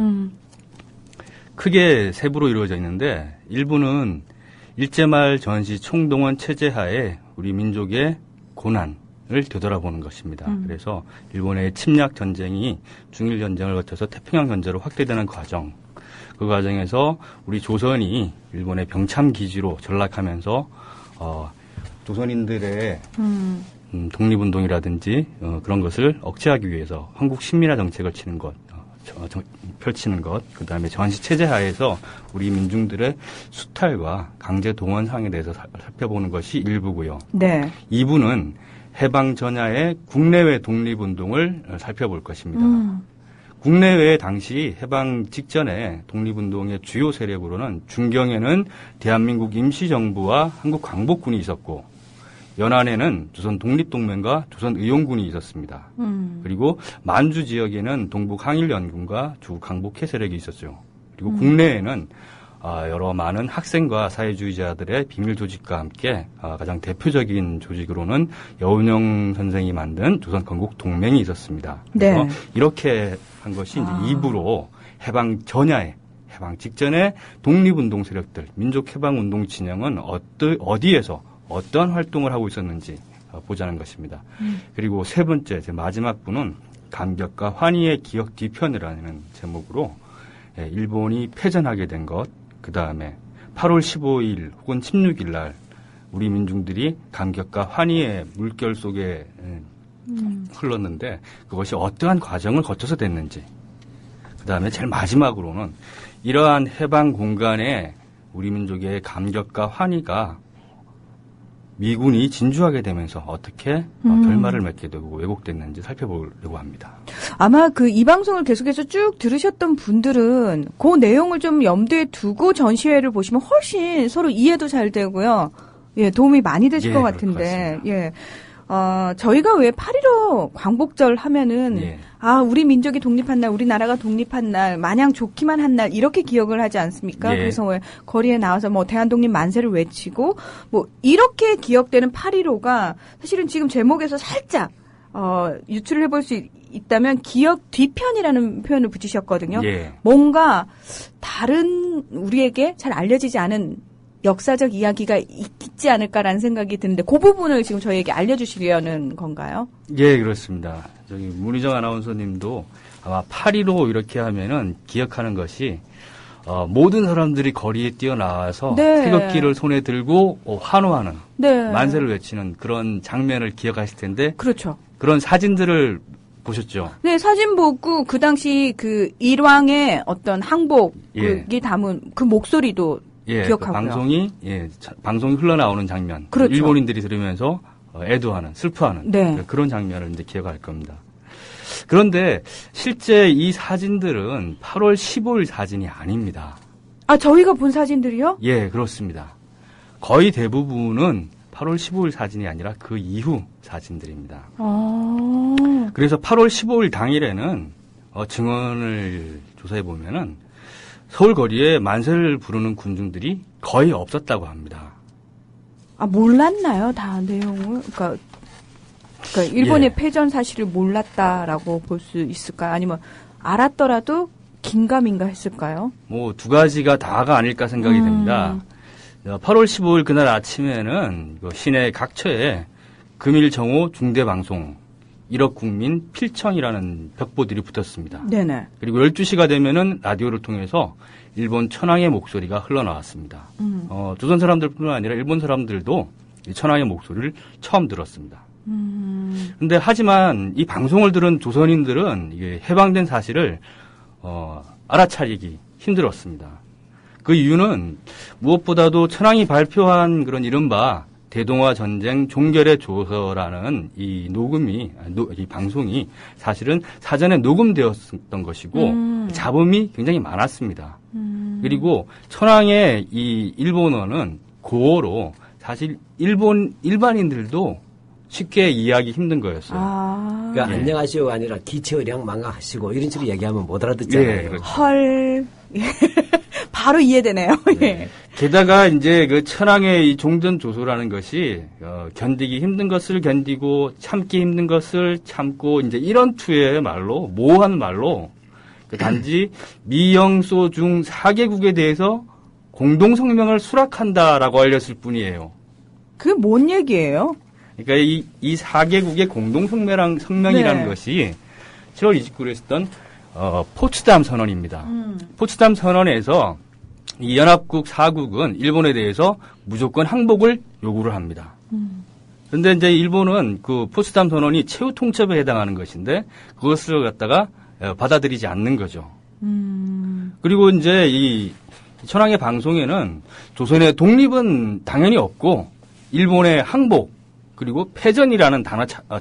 크게 세 부로 이루어져 있는데 일부는 일제말 전시 총동원 체제하에 우리 민족의 고난을 되돌아보는 것입니다. 그래서 일본의 침략 전쟁이 중일 전쟁을 거쳐서 태평양 현재로 확대되는 과정, 그 과정에서 우리 조선이 일본의 병참 기지로 전락하면서 조선인들의 독립운동이라든지 그런 것을 억제하기 위해서 한국 신민화 정책을 펼치는 것, 그 다음에 전시 체제 하에서 우리 민중들의 수탈과 강제 동원 상황에 대해서 살펴보는 것이 1부고요. 네. 2부는 해방 전야의 국내외 독립운동을 살펴볼 것입니다. 국내외 당시 해방 직전에 독립운동의 주요 세력으로는 중경에는 대한민국 임시정부와 한국 광복군이 있었고 연안에는 조선 독립동맹과 조선 의용군이 있었습니다. 그리고 만주 지역에는 동북 항일연군과 중국 강복회 세력이 있었죠. 그리고 국내에는 여러 많은 학생과 사회주의자들의 비밀 조직과 함께 가장 대표적인 조직으로는 여운형 선생이 만든 조선 건국 동맹이 있었습니다. 그래서 네. 이렇게 한 것이 이제 2부로 해방 전야에 해방 직전에 독립운동 세력들, 민족해방운동 진영은 어디에서 어떤 활동을 하고 있었는지 보자는 것입니다. 그리고 세 번째, 제 마지막 부는 감격과 환희의 기억 뒤편이라는 제목으로 일본이 패전하게 된 것, 그 다음에 8월 15일 혹은 16일 날 우리 민중들이 감격과 환희의 물결 속에 흘렀는데 그것이 어떠한 과정을 거쳐서 됐는지, 그 다음에 제일 마지막으로는 이러한 해방 공간에 우리 민족의 감격과 환희가 미군이 진주하게 되면서 어떻게 결말을 맺게 되고 왜곡됐는지 살펴보려고 합니다. 아마 이 방송을 계속해서 쭉 들으셨던 분들은 그 내용을 좀 염두에 두고 전시회를 보시면 훨씬 서로 이해도 잘 되고요. 예, 도움이 많이 되실 것 같은데. 예. 저희가 왜 8.15 광복절 하면은 우리 민족이 독립한 날, 우리나라가 독립한 날, 마냥 좋기만 한 날 이렇게 기억을 하지 않습니까? 그래서 왜 거리에 나와서 대한독립 만세를 외치고 이렇게 기억되는 8.15가 사실은 지금 제목에서 살짝 유추를 해볼 수 있다면 기억 뒤편이라는 표현을 붙이셨거든요. 예. 뭔가 다른 우리에게 잘 알려지지 않은 역사적 이야기가 있지 않을까라는 생각이 드는데 그 부분을 지금 저희에게 알려주시려는 건가요? 예, 그렇습니다. 저기 문희정 아나운서님도 아마 8.15 이렇게 하면은 기억하는 것이 모든 사람들이 거리에 뛰어나와서 네. 태극기를 손에 들고 환호하는 네. 만세를 외치는 그런 장면을 기억하실 텐데 그렇죠. 그런 사진들을 보셨죠? 네, 사진 보고 그 당시 그 일왕의 어떤 항복이 예. 담은 그 목소리도 예, 기억하고요. 방송이 흘러나오는 장면. 그렇죠. 일본인들이 들으면서 애도하는, 슬퍼하는 네. 그런 장면을 이제 기억할 겁니다. 그런데 실제 이 사진들은 8월 15일 사진이 아닙니다. 아, 저희가 본 사진들이요? 예, 그렇습니다. 거의 대부분은 8월 15일 사진이 아니라 그 이후 사진들입니다. 그래서 8월 15일 당일에는 증언을 조사해 보면은 서울 거리에 만세를 부르는 군중들이 거의 없었다고 합니다. 아, 몰랐나요? 다 내용을? 그러니까 일본의 예. 패전 사실을 몰랐다라고 볼 수 있을까요? 아니면 알았더라도 긴가민가 했을까요? 뭐 두 가지가 다가 아닐까 생각이 됩니다. 8월 15일 그날 아침에는 시내 각처에 금일정오 중대방송 1억 국민 필청이라는 벽보들이 붙었습니다. 네네. 그리고 12시가 되면은 라디오를 통해서 일본 천황의 목소리가 흘러나왔습니다. 조선 사람들뿐만 아니라 일본 사람들도 이 천황의 목소리를 처음 들었습니다. 근데 하지만 이 방송을 들은 조선인들은 이게 해방된 사실을 알아차리기 힘들었습니다. 그 이유는 무엇보다도 천황이 발표한 그런 이른바 대동아 전쟁 종결의 조서라는 이 녹음이 이 방송이 사실은 사전에 녹음되었던 것이고 잡음이 굉장히 많았습니다. 그리고 천황의 이 일본어는 고어로 사실 일본 일반인들도 쉽게 이해하기 힘든 거였어요. 그러니까 예. 안녕하시오가 아니라 기체의량 망가하시고 이런 식으로 얘기하면 못 알아듣잖아요. 예, 그렇죠. 헐. 바로 이해되네요. 예. 게다가 이제 그 천황의 이 종전 조소라는 것이 견디기 힘든 것을 견디고 참기 힘든 것을 참고 이제 이런 투의 말로 모호한 말로 단지 미영소 중 4개국에 대해서 공동 성명을 수락한다라고 알렸을 뿐이에요. 그게 뭔 얘기예요? 그러니까 이 4개국의 공동 성명이라는 네. 것이 7월 29일에 있었던 포츠담 선언입니다. 포츠담 선언에서 이 연합국 4국은 일본에 대해서 무조건 항복을 요구를 합니다. 그런데 이제 일본은 그 포츠담 선언이 최후 통첩에 해당하는 것인데 그것을 갖다가 받아들이지 않는 거죠. 그리고 이제 이 천황의 방송에는 조선의 독립은 당연히 없고 일본의 항복 그리고 패전이라는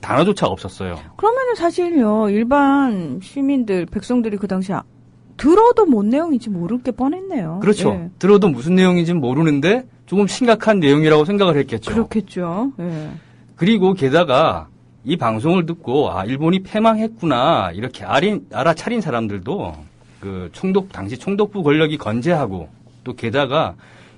단어조차 없었어요. 그러면은 사실요, 일반 시민들, 백성들이 그 당시 들어도 뭔 내용인지 모를 게 뻔했네요. 그렇죠. 예. 들어도 무슨 내용인지는 모르는데 조금 심각한 내용이라고 생각을 했겠죠. 그렇겠죠. 예. 그리고 게다가 이 방송을 듣고 일본이 패망했구나 이렇게 알아차린 사람들도 그 당시 총독부 권력이 건재하고 또 게다가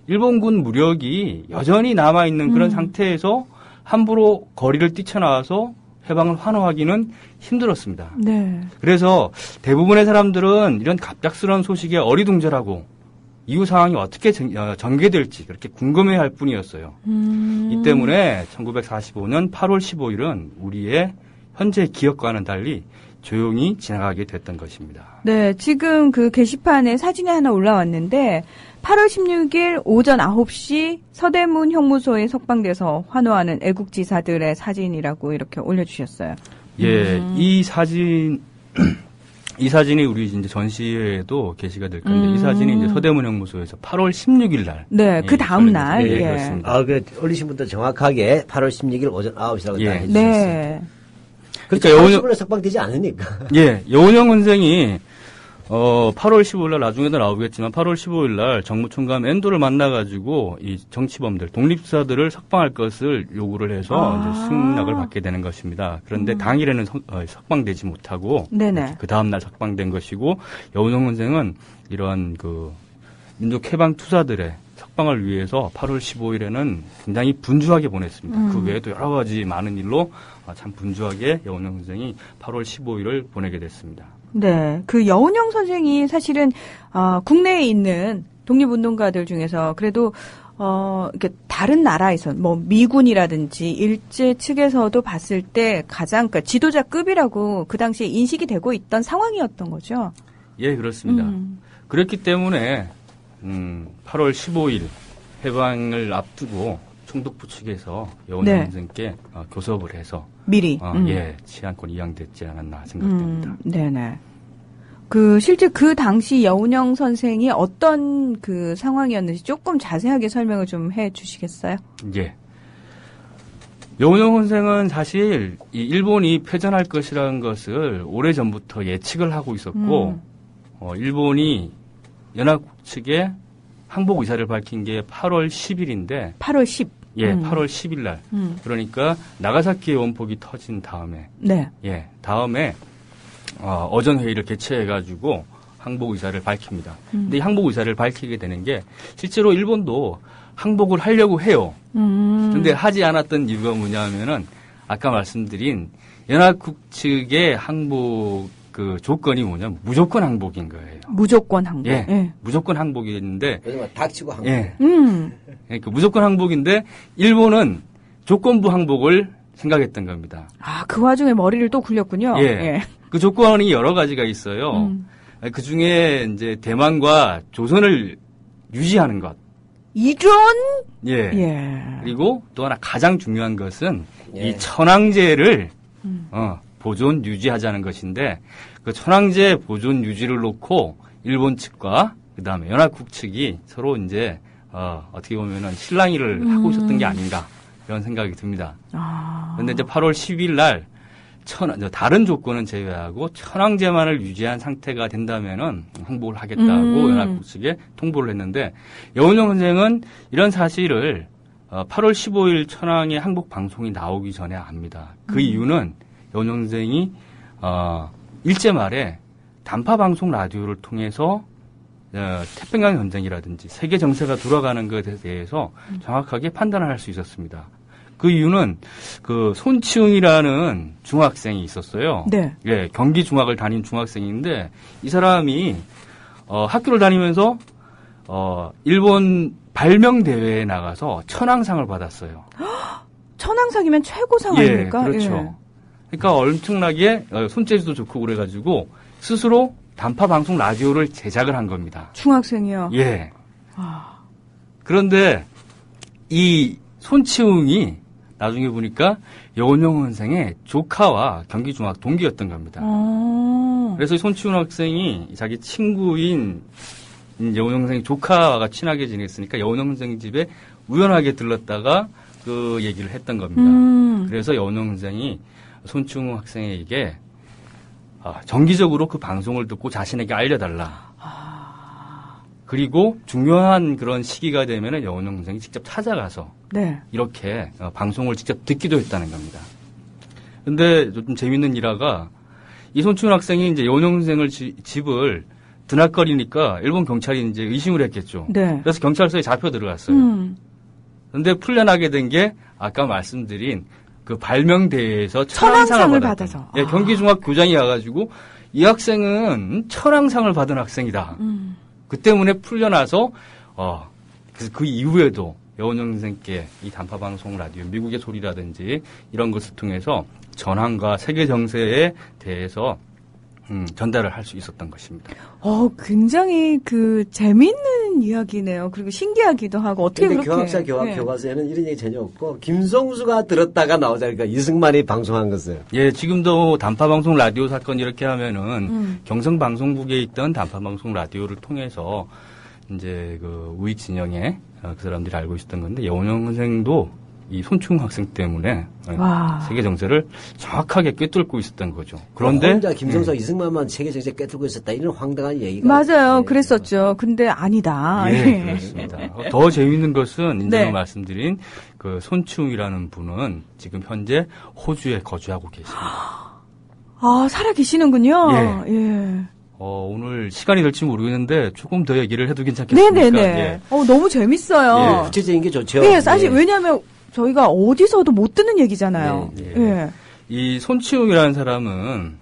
일본군 무력이 여전히 남아있는 그런 상태에서 함부로 거리를 뛰쳐나와서 해방을 환호하기는 힘들었습니다. 네. 그래서 대부분의 사람들은 이런 갑작스러운 소식에 어리둥절하고 이후 상황이 어떻게 전개될지 그렇게 궁금해할 뿐이었어요. 이 때문에 1945년 8월 15일은 우리의 현재 기억과는 달리 조용히 지나가게 됐던 것입니다. 네, 지금 그 게시판에 사진이 하나 올라왔는데 8월 16일 오전 9시 서대문 형무소에 석방돼서 환호하는 애국지사들의 사진이라고 이렇게 올려주셨어요. 예, 이 사진이 우리 이제 전시회에도 게시가 될 건데 이 사진이 이제 서대문 형무소에서 8월 16일 날. 네, 그 다음 날. 예, 예. 그렇습니다. 올리신 분도 정확하게 8월 16일 오전 9시라고 예. 다 해주셨어요. 네. 그러니까 그러니까 8월 15일에 석방되지 않으니까. 예, 여운형 선생이 8월 15일 날 나중에도 나오겠지만 8월 15일 날 정무총감 엔도를 만나가지고 이 정치범들, 독립사들을 석방할 것을 요구를 해서 이제 승낙을 받게 되는 것입니다. 그런데 당일에는 석방되지 못하고 네네. 그 다음 날 석방된 것이고 여운형 선생은 이러한 그 민족 해방 투사들의 석방을 위해서 8월 15일에는 굉장히 분주하게 보냈습니다. 그 외에도 여러 가지 많은 일로 참 분주하게 여운형 선생이 8월 15일을 보내게 됐습니다. 네, 그 여운형 선생이 사실은 국내에 있는 독립운동가들 중에서 그래도 이렇게 다른 나라에서 뭐 미군이라든지 일제 측에서도 봤을 때 가장 그러니까 지도자급이라고 그 당시에 인식이 되고 있던 상황이었던 거죠. 예, 그렇습니다. 그렇기 때문에 8월 15일 해방을 앞두고 총독부 측에서 여운형 네. 선생께 교섭을 해서 미리. 예, 치안권 이양됐지 않았나 생각됩니다. 네네. 그 실제 그 당시 여운형 선생이 어떤 그 상황이었는지 조금 자세하게 설명을 좀 해주시겠어요? 예. 여운형 선생은 사실 이 일본이 패전할 것이라는 것을 오래 전부터 예측을 하고 있었고, 일본이 연합국 측에 항복 의사를 밝힌 게 8월 10일인데, 8월 10. 예, 8월 10일 날. 그러니까 나가사키 원폭이 터진 다음에, 네. 예, 다음에 어전 회의를 개최해가지고 항복 의사를 밝힙니다. 근데 이 항복 의사를 밝히게 되는 게 실제로 일본도 항복을 하려고 해요. 근데 하지 않았던 이유가 뭐냐면은 아까 말씀드린 연합국 측의 항복 그 조건이 뭐냐면 무조건 항복인 거예요. 무조건 항복. 예, 예. 무조건 항복인데, 요즘 닥치고 항복. 예, 그러니까 무조건 항복인데 일본은 조건부 항복을 생각했던 겁니다. 그 와중에 머리를 또 굴렸군요. 예. 그 조건이 여러 가지가 있어요. 그 중에 이제 대만과 조선을 유지하는 것. 이전? 예. 예. 그리고 또 하나 가장 중요한 것은 예. 이 천황제를 보존 유지하자는 것인데 그 천황제 보존 유지를 놓고 일본 측과 그다음에 연합국 측이 서로 이제 어떻게 보면은 실랑이를 하고 있었던 게 아닌가 이런 생각이 듭니다. 그런데 이제 8월 10일 날 다른 조건은 제외하고 천황제만을 유지한 상태가 된다면은 항복을 하겠다고 연합국 측에 통보를 했는데 여운형 선생은 이런 사실을 8월 15일 천황의 항복 방송이 나오기 전에 압니다. 그 이유는 여운형 선생이 일제 말에 단파 방송 라디오를 통해서 태평양 전쟁이라든지 세계 정세가 돌아가는 것에 대해서 정확하게 판단을 할 수 있었습니다. 그 이유는 그 손치웅이라는 중학생이 있었어요. 네. 예, 경기 중학을 다닌 중학생인데 이 사람이 학교를 다니면서 일본 발명 대회에 나가서 천황상을 받았어요. 천황상이면 최고상 예, 아닙니까? 그렇죠. 예. 그러니까 엄청나게 손재주도 좋고 그래가지고 스스로 단파 방송 라디오를 제작을 한 겁니다. 중학생이요. 예. 그런데 이 손치웅이 나중에 보니까 여운형 선생의 조카와 경기중학 동기였던 겁니다. 그래서 손치웅 학생이 자기 친구인 여운형 선생의 조카와 친하게 지냈으니까 여운형 선생 집에 우연하게 들렀다가 그 얘기를 했던 겁니다. 그래서 여운형 선생이 손치웅 학생에게 정기적으로 그 방송을 듣고 자신에게 알려달라. 그리고 중요한 그런 시기가 되면은 여운형 선생이 직접 찾아가서 네. 이렇게 방송을 직접 듣기도 했다는 겁니다. 근데 좀 재밌는 일화가 이 손치훈 학생이 이제 여운형 선생을 집을 드나거리니까 일본 경찰이 이제 의심을 했겠죠. 네. 그래서 경찰서에 잡혀 들어갔어요. 근데 풀려나게 된 게 아까 말씀드린 그 발명대회에서 천황상을 받아서. 예, 경기중학 교장이 와가지고 이 학생은 천황상을 받은 학생이다. 그 때문에 풀려나서 그래서 그 이후에도 여운형 선생께 이 단파방송 라디오 미국의 소리라든지 이런 것을 통해서 전황과 세계 정세에 대해서 전달을 할 수 있었던 것입니다. 굉장히 그 재미있는 이야기네요. 그리고 신기하기도 하고 어떻게 근데 그렇게. 교학사 교과서에는 이런 얘기 전혀 없고 김성수가 들었다가 나오잖아요. 그러니까 이승만이 방송한 것을. 예, 지금도 단파방송 라디오 사건 이렇게 하면은 경성방송국에 있던 단파방송 라디오를 통해서 이제 그 우익 진영에 그 사람들이 알고 있었던 건데 여운형 선생도 이 손충 학생 때문에 세계 정세를 정확하게 꿰뚫고 있었던 거죠. 그런데 혼자 김성수와 이승만만 세계 정세 꿰뚫고 있었다 이런 황당한 얘기가. 맞아요. 네. 그랬었죠. 근데 아니다. 예, 그렇습니다. 더 재미있는 것은 이제 네. 말씀드린 그 손충이라는 분은 지금 현재 호주에 거주하고 계십니다. 살아 계시는군요. 예. 예. 오늘 시간이 될지 모르겠는데 조금 더 얘기를 해도 괜찮겠습니까? 네네네. 예. 너무 재밌어요. 구체적인 게 좋죠. 예, 사실 예. 왜냐하면 저희가 어디서도 못 듣는 얘기잖아요. 네, 예. 이 손치웅이라는 사람은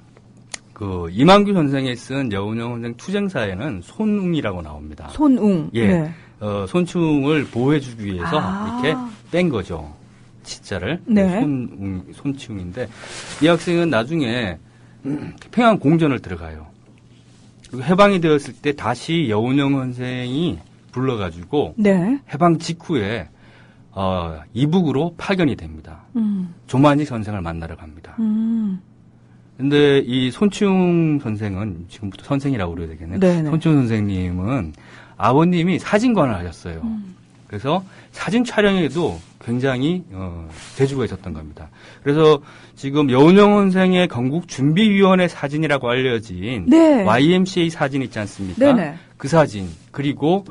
그 이만규 선생이 쓴 여운형 선생 투쟁사에는 손웅이라고 나옵니다. 손웅. 예. 네. 손충을 보호해주기 위해서 아. 이렇게 뺀 거죠. 치자를. 네. 손치웅인데 이 학생은 나중에 평양 공전을 들어가요. 그리고 해방이 되었을 때 다시 여운형 선생이 불러가지고 네. 해방 직후에 이북으로 파견이 됩니다. 음. 조만식 선생을 만나러 갑니다. 근데 이 손충 선생은 지금부터 선생이라고 그래야 되겠네요. 네네. 손충 선생님은 아버님이 사진관을 하셨어요. 그래서 사진 촬영에도 굉장히 재주가 있었던 겁니다. 그래서 지금 여운형 선생의 건국준비위원회 사진이라고 알려진 네. YMCA 사진 있지 않습니까? 네네. 그 사진 그리고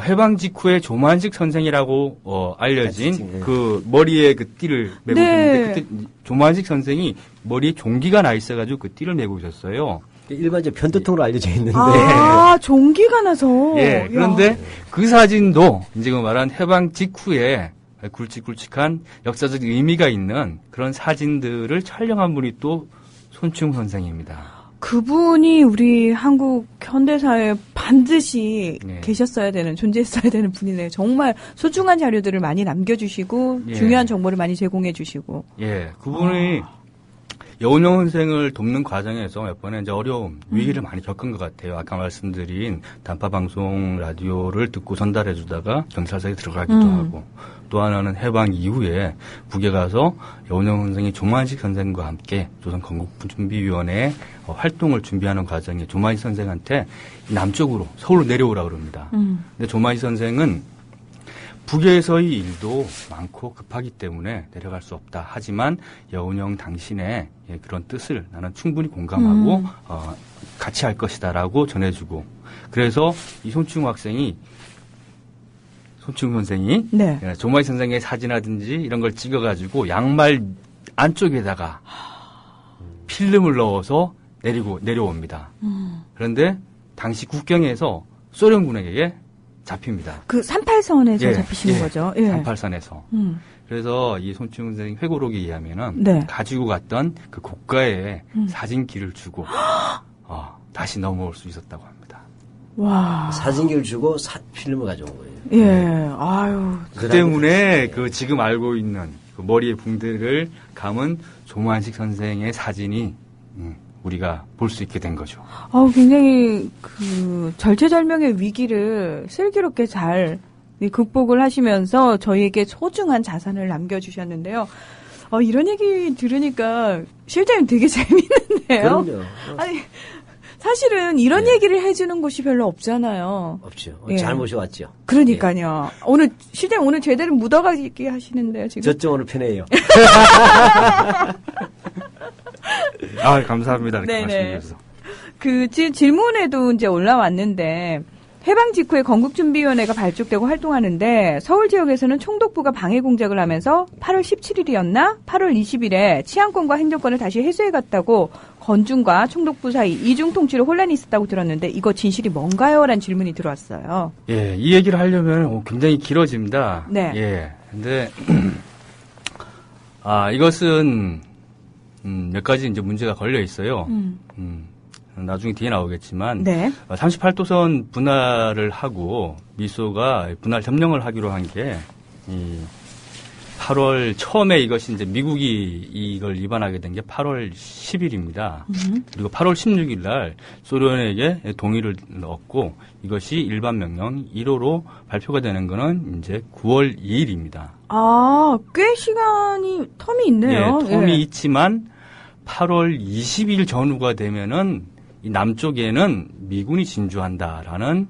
해방 직후에 조만식 선생이라고 알려진 사진, 네. 그 머리에 그 띠를 메고 네. 있는데 그때 조만식 선생이 머리에 종기가 나 있어가지고 그 띠를 메고 있었어요. 일반적 편두통으로 알려져 있는데. 아, 종기가 나서. 예. 그런데 야. 그 사진도 지금 말한 해방 직후에 굵직굵직한 역사적 의미가 있는 그런 사진들을 촬영한 분이 또 손충 선생입니다. 그분이 우리 한국 현대사에 반드시 네. 계셨어야 되는, 존재했어야 되는 분이네요. 정말 소중한 자료들을 많이 남겨주시고, 예. 중요한 정보를 많이 제공해주시고. 예. 그분이 여운형 선생을 돕는 과정에서 몇 번의 이제 어려움, 위기를 많이 겪은 것 같아요. 아까 말씀드린 단파 방송 라디오를 듣고 전달해 주다가 경찰서에 들어가기도 하고, 또 하나는 해방 이후에 북에 가서 여운형 선생이 조만식 선생과 함께 조선 건국준비위원회 활동을 준비하는 과정에 조만식 선생한테 남쪽으로 서울로 내려오라 그럽니다. 근데 조만식 선생은 북에서의 일도 많고 급하기 때문에 내려갈 수 없다. 하지만 여운형 당신의 그런 뜻을 나는 충분히 공감하고 같이 할 것이다라고 전해주고 그래서 이 손충 선생이 네. 조만식 선생의 사진이라든지 이런 걸 찍어가지고 양말 안쪽에다가 필름을 넣어서 내려옵니다. 그런데 당시 국경에서 소련군에게 잡힙니다. 그 38선에서 잡히시는 거죠. 예. 38선에서. 그래서 이 손충 선생 회고록에 의하면은 네. 가지고 갔던 그 고가의 사진기를 주고 다시 넘어올 수 있었다고 합니다. 와. 사진기를 주고 필름을 가져온 거예요. 예. 아유. 그 때문에 그 지금 알고 있는 그 머리에 붕대를 감은 조만식 선생의 사진이 우리가 볼 수 있게 된 거죠. 굉장히 그 절체절명의 위기를 슬기롭게 잘 극복을 하시면서 저희에게 소중한 자산을 남겨주셨는데요. 이런 얘기 들으니까 실장님 되게 재밌는데요. 그럼요. 아니 사실은 이런 얘기를 해주는 곳이 별로 없잖아요. 없죠. 예. 잘 모셔왔죠. 그러니까요. 오늘 실장님 오늘 제대로 묻어가게 하시는데요. 지금. 저쪽 오늘 편해요. 감사합니다. 이렇게 네네. 말씀해 주셔서. 그 질문에도 이제 올라왔는데 해방 직후에 건국준비위원회가 발족되고 활동하는데 서울 지역에서는 총독부가 방해 공작을 하면서 8월 17일이었나? 8월 20일에 치안권과 행정권을 다시 해소해갔다고 건중과 총독부 사이 이중 통치로 혼란이 있었다고 들었는데 이거 진실이 뭔가요? 라는 질문이 들어왔어요. 예, 이 얘기를 하려면 굉장히 길어집니다. 네. 예. 근데 이것은 몇 가지 이제 문제가 걸려 있어요. 나중에 뒤에 나오겠지만 네. 38도선 분할을 하고 미소가 분할 점령을 하기로 한 게 8월 처음에 이것이 이제 미국이 이걸 위반하게 된 게 8월 10일입니다. 그리고 8월 16일 날 소련에게 동의를 얻고 이것이 일반 명령 1호로 발표가 되는 거는 이제 9월 2일입니다. 꽤 텀이 있네요. 예, 텀이 있지만 8월 20일 전후가 되면은 이 남쪽에는 미군이 진주한다라는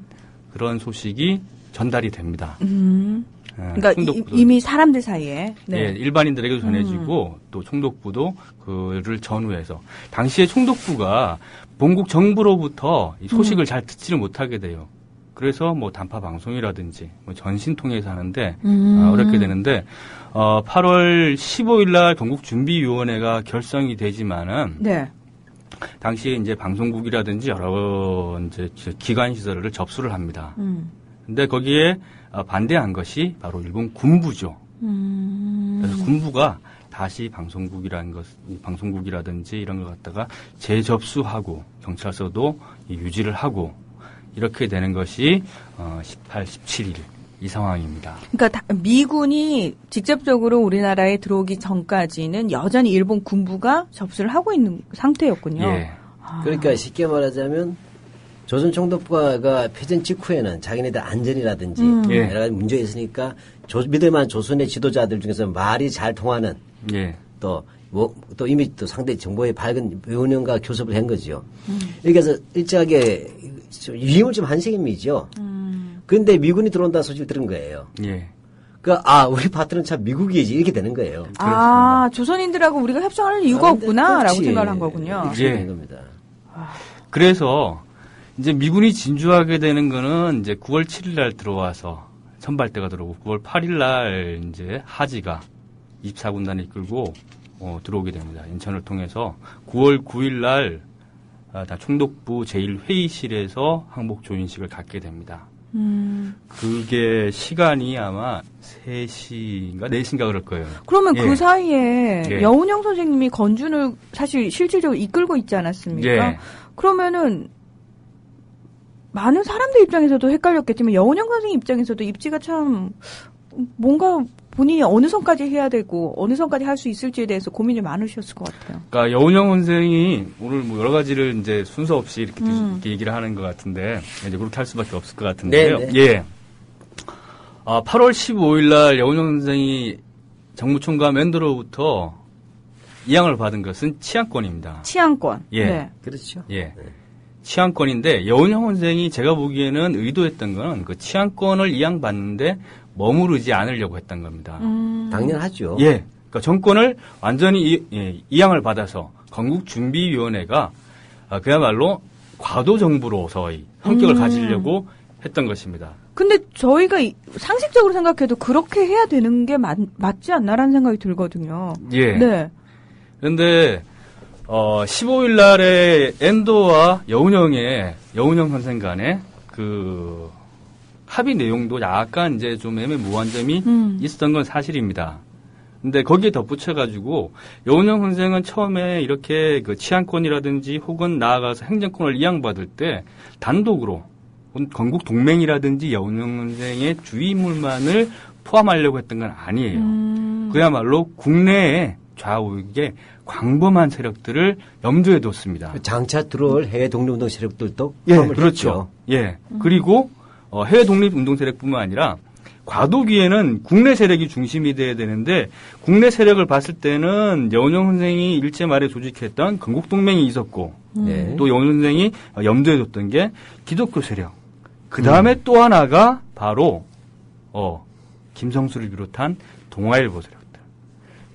그런 소식이 전달이 됩니다. 그러니까 이미 사람들 사이에. 네. 예, 일반인들에게도 전해지고 또 총독부도 그를 전후해서 당시에 총독부가 본국 정부로부터 이 소식을 잘 듣지를 못하게 돼요. 그래서 뭐 단파 방송이라든지 뭐 전신 통해서 하는데 어렵게 되는데 8월 15일 날 건국준비위원회가 결성이 되지만은 네. 당시에 이제 방송국이라든지 여러 이제 기관 시설을 접수를 합니다. 근데 거기에 반대한 것이 바로 일본 군부죠. 그래서 군부가 다시 방송국이라든지 이런 것 갖다가 재접수하고 경찰서도 유지를 하고 이렇게 되는 것이 18, 17일 이 상황입니다. 그러니까 미군이 직접적으로 우리나라에 들어오기 전까지는 여전히 일본 군부가 접수를 하고 있는 상태였군요. 예. 그러니까 쉽게 말하자면 조선총독부가 패전 직후에는 자기네들 안전이라든지 여러 가지 문제가 있으니까 믿을만한 조선의 지도자들 중에서 말이 잘 통하는 예. 또 이미 또 상당히 정보에 밝은 외운영과 교섭을 한 거죠. 이렇게 해서 일정하게 위임을 좀 한 셈이죠. 그런데 미군이 들어온다는 소식을 들은 거예요. 예. 우리 파트는 참 미국이지 이렇게 되는 거예요. 아, 조선인들하고 우리가 협상할 이유가 없구나라고 생각을 한 거군요. 예. 겁니다. 그래서 이제 미군이 진주하게 되는 거는 이제 9월 7일 날 들어와서 선발대가 들어오고 9월 8일 날 이제 하지가 24군단을 이끌고 들어오게 됩니다. 인천을 통해서 9월 9일 날 총독부 제1회의실에서 항복 조인식을 갖게 됩니다. 그게 시간이 아마 3시인가 4시인가 그럴 거예요. 그러면 예. 그 사이에 예. 여운형 선생님이 건준을 사실 실질적으로 이끌고 있지 않았습니까? 예. 그러면은 많은 사람들 입장에서도 헷갈렸겠지만 여운형 선생님 입장에서도 입지가 참 뭔가 본인이 어느 선까지 해야 되고 어느 선까지 할 수 있을지에 대해서 고민이 많으셨을 것 같아요. 그러니까 여운형 선생이 오늘 뭐 여러 가지를 이제 순서 없이 이렇게 얘기를 하는 것 같은데 이제 그렇게 할 수밖에 없을 것 같은데요. 네, 네. 예. 8월 15일 날 여운형 선생이 정무총감 앤더로부터 이양을 받은 것은 치안권입니다. 치안권. 예. 네. 그렇죠. 예. 치안권인데 여운형 선생이 제가 보기에는 의도했던 건 그 치안권을 이양받는데 머무르지 않으려고 했던 겁니다. 당연하죠. 예. 그러니까 정권을 완전히 이양을 받아서 건국준비위원회가 그야말로 과도 정부로서의 성격을 가지려고 했던 것입니다. 근데 저희가 상식적으로 생각해도 그렇게 해야 되는 게 맞지 않나라는 생각이 들거든요. 예. 네. 그런데 15일 날에 엔도와 여운형 선생 간의 그 합의 내용도 약간 이제 좀 애매모호한 점이 있었던 건 사실입니다. 근데 거기에 덧붙여가지고 여운형 선생은 처음에 이렇게 그 치안권이라든지 혹은 나아가서 행정권을 이양받을 때 단독으로 건국 동맹이라든지 여운형 선생의 주의인물만을 포함하려고 했던 건 아니에요. 그야말로 국내의 좌우익의 광범한 세력들을 염두에 뒀습니다. 장차 들어올 해외 독립운동 세력들도 예, 포함을 그렇죠. 했죠. 예. 그리고 해외 독립운동 세력뿐만 아니라 과도기에는 국내 세력이 중심이 돼야 되는데 국내 세력을 봤을 때는 여운형 선생이 일제 말에 조직했던 건국동맹이 있었고 네. 또 여운형 선생이 염두에 뒀던 게 기독교 세력. 그 다음에 또 하나가 바로 김성수를 비롯한 동아일보 세력들.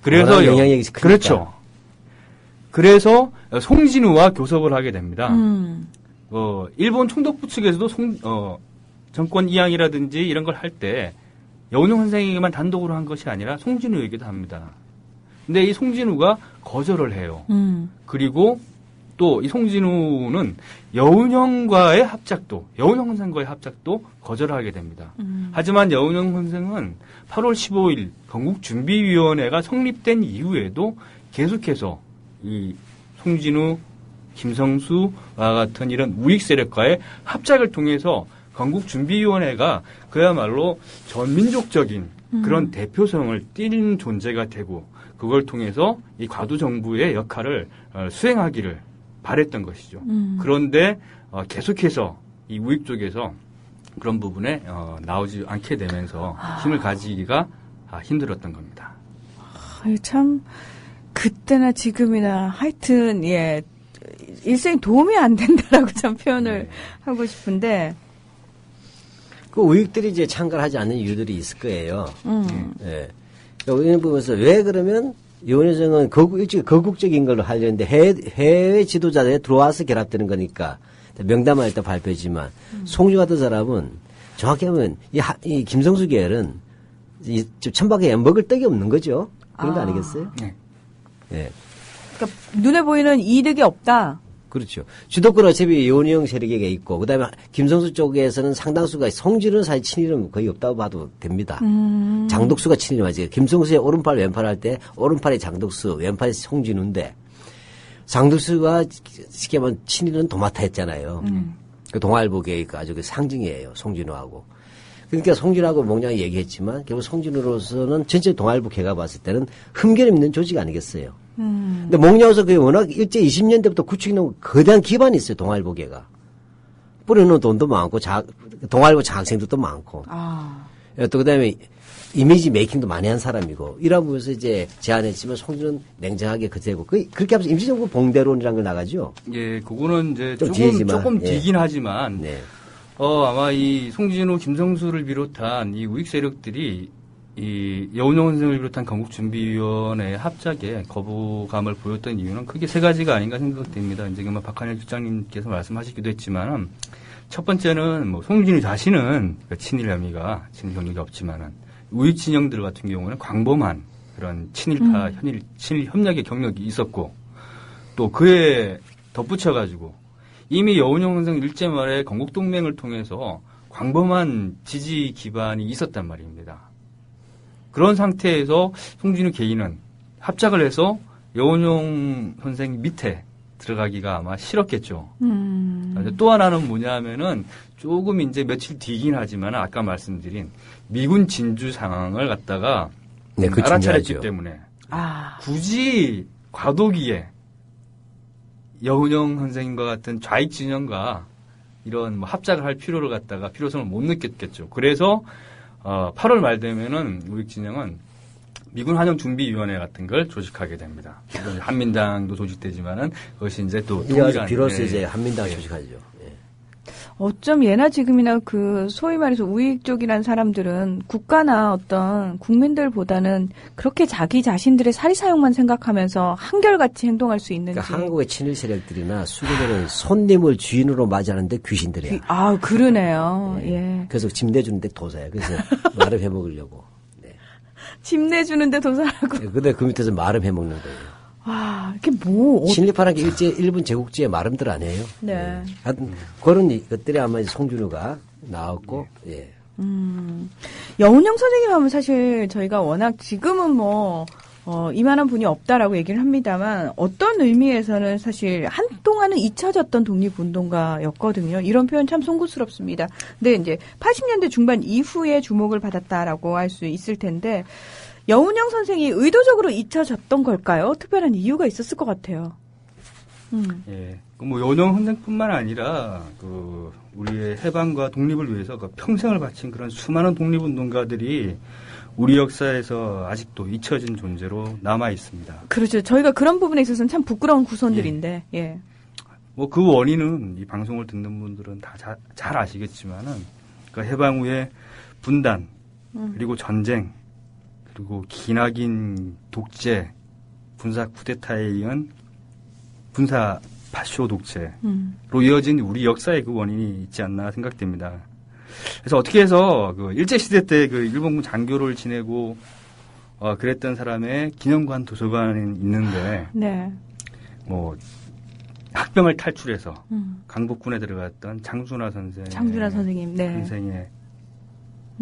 그래서 영향력이 크니까. 그렇죠. 그래서 송진우와 교섭을 하게 됩니다. 일본 총독부 측에서도 정권 이양이라든지 이런 걸 할 때 여운형 선생에게만 단독으로 한 것이 아니라 송진우에게도 합니다. 근데 이 송진우가 거절을 해요. 그리고 또 이 송진우는 여운형 선생과의 합작도 거절하게 됩니다. 하지만 여운형 선생은 8월 15일 건국준비위원회가 성립된 이후에도 계속해서 이 송진우, 김성수와 같은 이런 우익 세력과의 합작을 통해서 건국준비위원회가 그야말로 전민족적인 그런 대표성을 띠는 존재가 되고 그걸 통해서 이 과도정부의 역할을 수행하기를 바랬던 것이죠. 그런데 계속해서 이 우익 쪽에서 그런 부분에 나오지 않게 되면서 힘을 가지기가 힘들었던 겁니다. 참 그때나 지금이나 하여튼 일생에 도움이 안 된다라고 참 표현을 하고 싶은데 그 우익들이 이제 참가를 하지 않는 이유들이 있을 거예요. 예. 우리는 보면서 왜 그러면 여운형은 거국적인 걸로 하려는데 해외 지도자들에 들어와서 결합되는 거니까 명단만 일단 발표했지만 송주 같은 사람은 정확히 하면 이 김성수 계열은 좀 천박에 먹을 떡이 없는 거죠. 그런 거 아니겠어요? 네. 예. 그러니까 눈에 보이는 이득이 없다. 그렇죠. 주도권 어차피 이원영 세력에게 있고, 그 다음에 김성수 쪽에서는 상당수가 송진우는 사실 친일은 거의 없다고 봐도 됩니다. 장독수가 친일이 맞아요. 김성수의 오른팔, 왼팔 할 때 오른팔이 장독수, 왼팔이 송진우인데, 장독수가 쉽게 말하면 친일은 도맡아 했잖아요. 그 동아일보계의 아주 그 상징이에요. 송진우하고. 그러니까 송진우하고 몽냥이 얘기했지만, 결국 송진우로서는 전체 동아일보계가 봤을 때는 흠결 있는 조직 아니겠어요. 근데 몽냐우서 그게 워낙 일제 20년대부터 구축해놓은 거대한 기반이 있어요, 동아일보계가. 뿌려놓은 돈도 많고, 동아일보 장학생들도 많고. 또 그 다음에 이미지 메이킹도 많이 한 사람이고, 이런 부분에서 이제 제안했지만 송진우는 냉정하게 그대고, 그렇게 하면서 임시정부 봉대론이라는 걸 나가죠. 예, 그거는 이제 좀 조금 예. 뒤긴 하지만, 네. 아마 이 송진우, 김성수를 비롯한 이 우익 세력들이 이 여운용 선생을 비롯한 건국준비위원회 합작에 거부감을 보였던 이유는 크게 세 가지가 아닌가 생각됩니다. 이제 박한일 실장님께서 말씀하시기도 했지만은 첫 번째는 뭐 송진우 자신은 친일 혐의가 친일 경력이 없지만은 우익 진영들 같은 경우는 광범한 그런 친일파 친일 협력의 경력이 있었고 또 그에 덧붙여가지고 이미 여운용 선생 일제 말에 건국동맹을 통해서 광범한 지지 기반이 있었단 말입니다. 그런 상태에서 송진우 개인은 합작을 해서 여운용 선생 밑에 들어가기가 아마 싫었겠죠. 또 하나는 뭐냐면은 조금 이제 며칠 뒤긴 하지만 아까 말씀드린 미군 진주 상황을 갖다가 네, 그 알아차렸기 중요하죠. 때문에 굳이 과도기에 여운용 선생님과 같은 좌익 진영과 이런 뭐 합작을 할 필요성을 못 느꼈겠죠. 그래서 8월 말 되면은 우익 진영은 미군 환영준비위원회 같은 걸 조직하게 됩니다. 한민당도 조직되지만은 그것이 이제 또 이제 비로소 이제 한민당을 조직하죠. 예. 어쩜 예나 지금이나 그 소위 말해서 우익 쪽이란 사람들은 국가나 어떤 국민들보다는 그렇게 자기 자신들의 사리사욕만 생각하면서 한결같이 행동할 수 있는지. 그러니까 한국의 친일 세력들이나 수군들은 손님을 주인으로 맞이하는데 귀신들이야. 그러네요. 예. 예. 그래서 짐 내주는데 도사야. 그래서 말을 해먹으려고. 네. 집 내주는데 도사라고. 네, 근데 그 밑에서 말을 해먹는 거예요. 와, 이게 뭐. 친일파란 게 일본 제국주의 말음들 아니에요? 네. 하여튼 그런 것들이 아마 이제 송준우가 나왔고, 예. 여운영 선생님 하면 사실 저희가 워낙 지금은 이만한 분이 없다라고 얘기를 합니다만 어떤 의미에서는 사실 한동안은 잊혀졌던 독립운동가였거든요. 이런 표현 참 송구스럽습니다. 근데 이제 80년대 중반 이후에 주목을 받았다라고 할 수 있을 텐데 여운영 선생이 의도적으로 잊혀졌던 걸까요? 특별한 이유가 있었을 것 같아요. 예. 뭐 여운영 선생뿐만 아니라 우리의 해방과 독립을 위해서 평생을 바친 그런 수많은 독립운동가들이 우리 역사에서 아직도 잊혀진 존재로 남아 있습니다. 그렇죠. 저희가 그런 부분에 있어서는 참 부끄러운 구선들인데, 예. 뭐 그 원인은 이 방송을 듣는 분들은 다 잘 아시겠지만은 그 해방 후에 분단, 그리고 전쟁, 그리고 기나긴 독재, 군사 쿠데타에 이은 군사 파쇼 독재로 이어진 우리 역사의 그 원인이 있지 않나 생각됩니다. 그래서 어떻게 해서 일제시대 때 일본군 장교를 지내고, 그랬던 사람의 기념관 도서관이 있는데, 네. 학병을 탈출해서 강북군에 들어갔던 장준하 선생님, 네. 선생에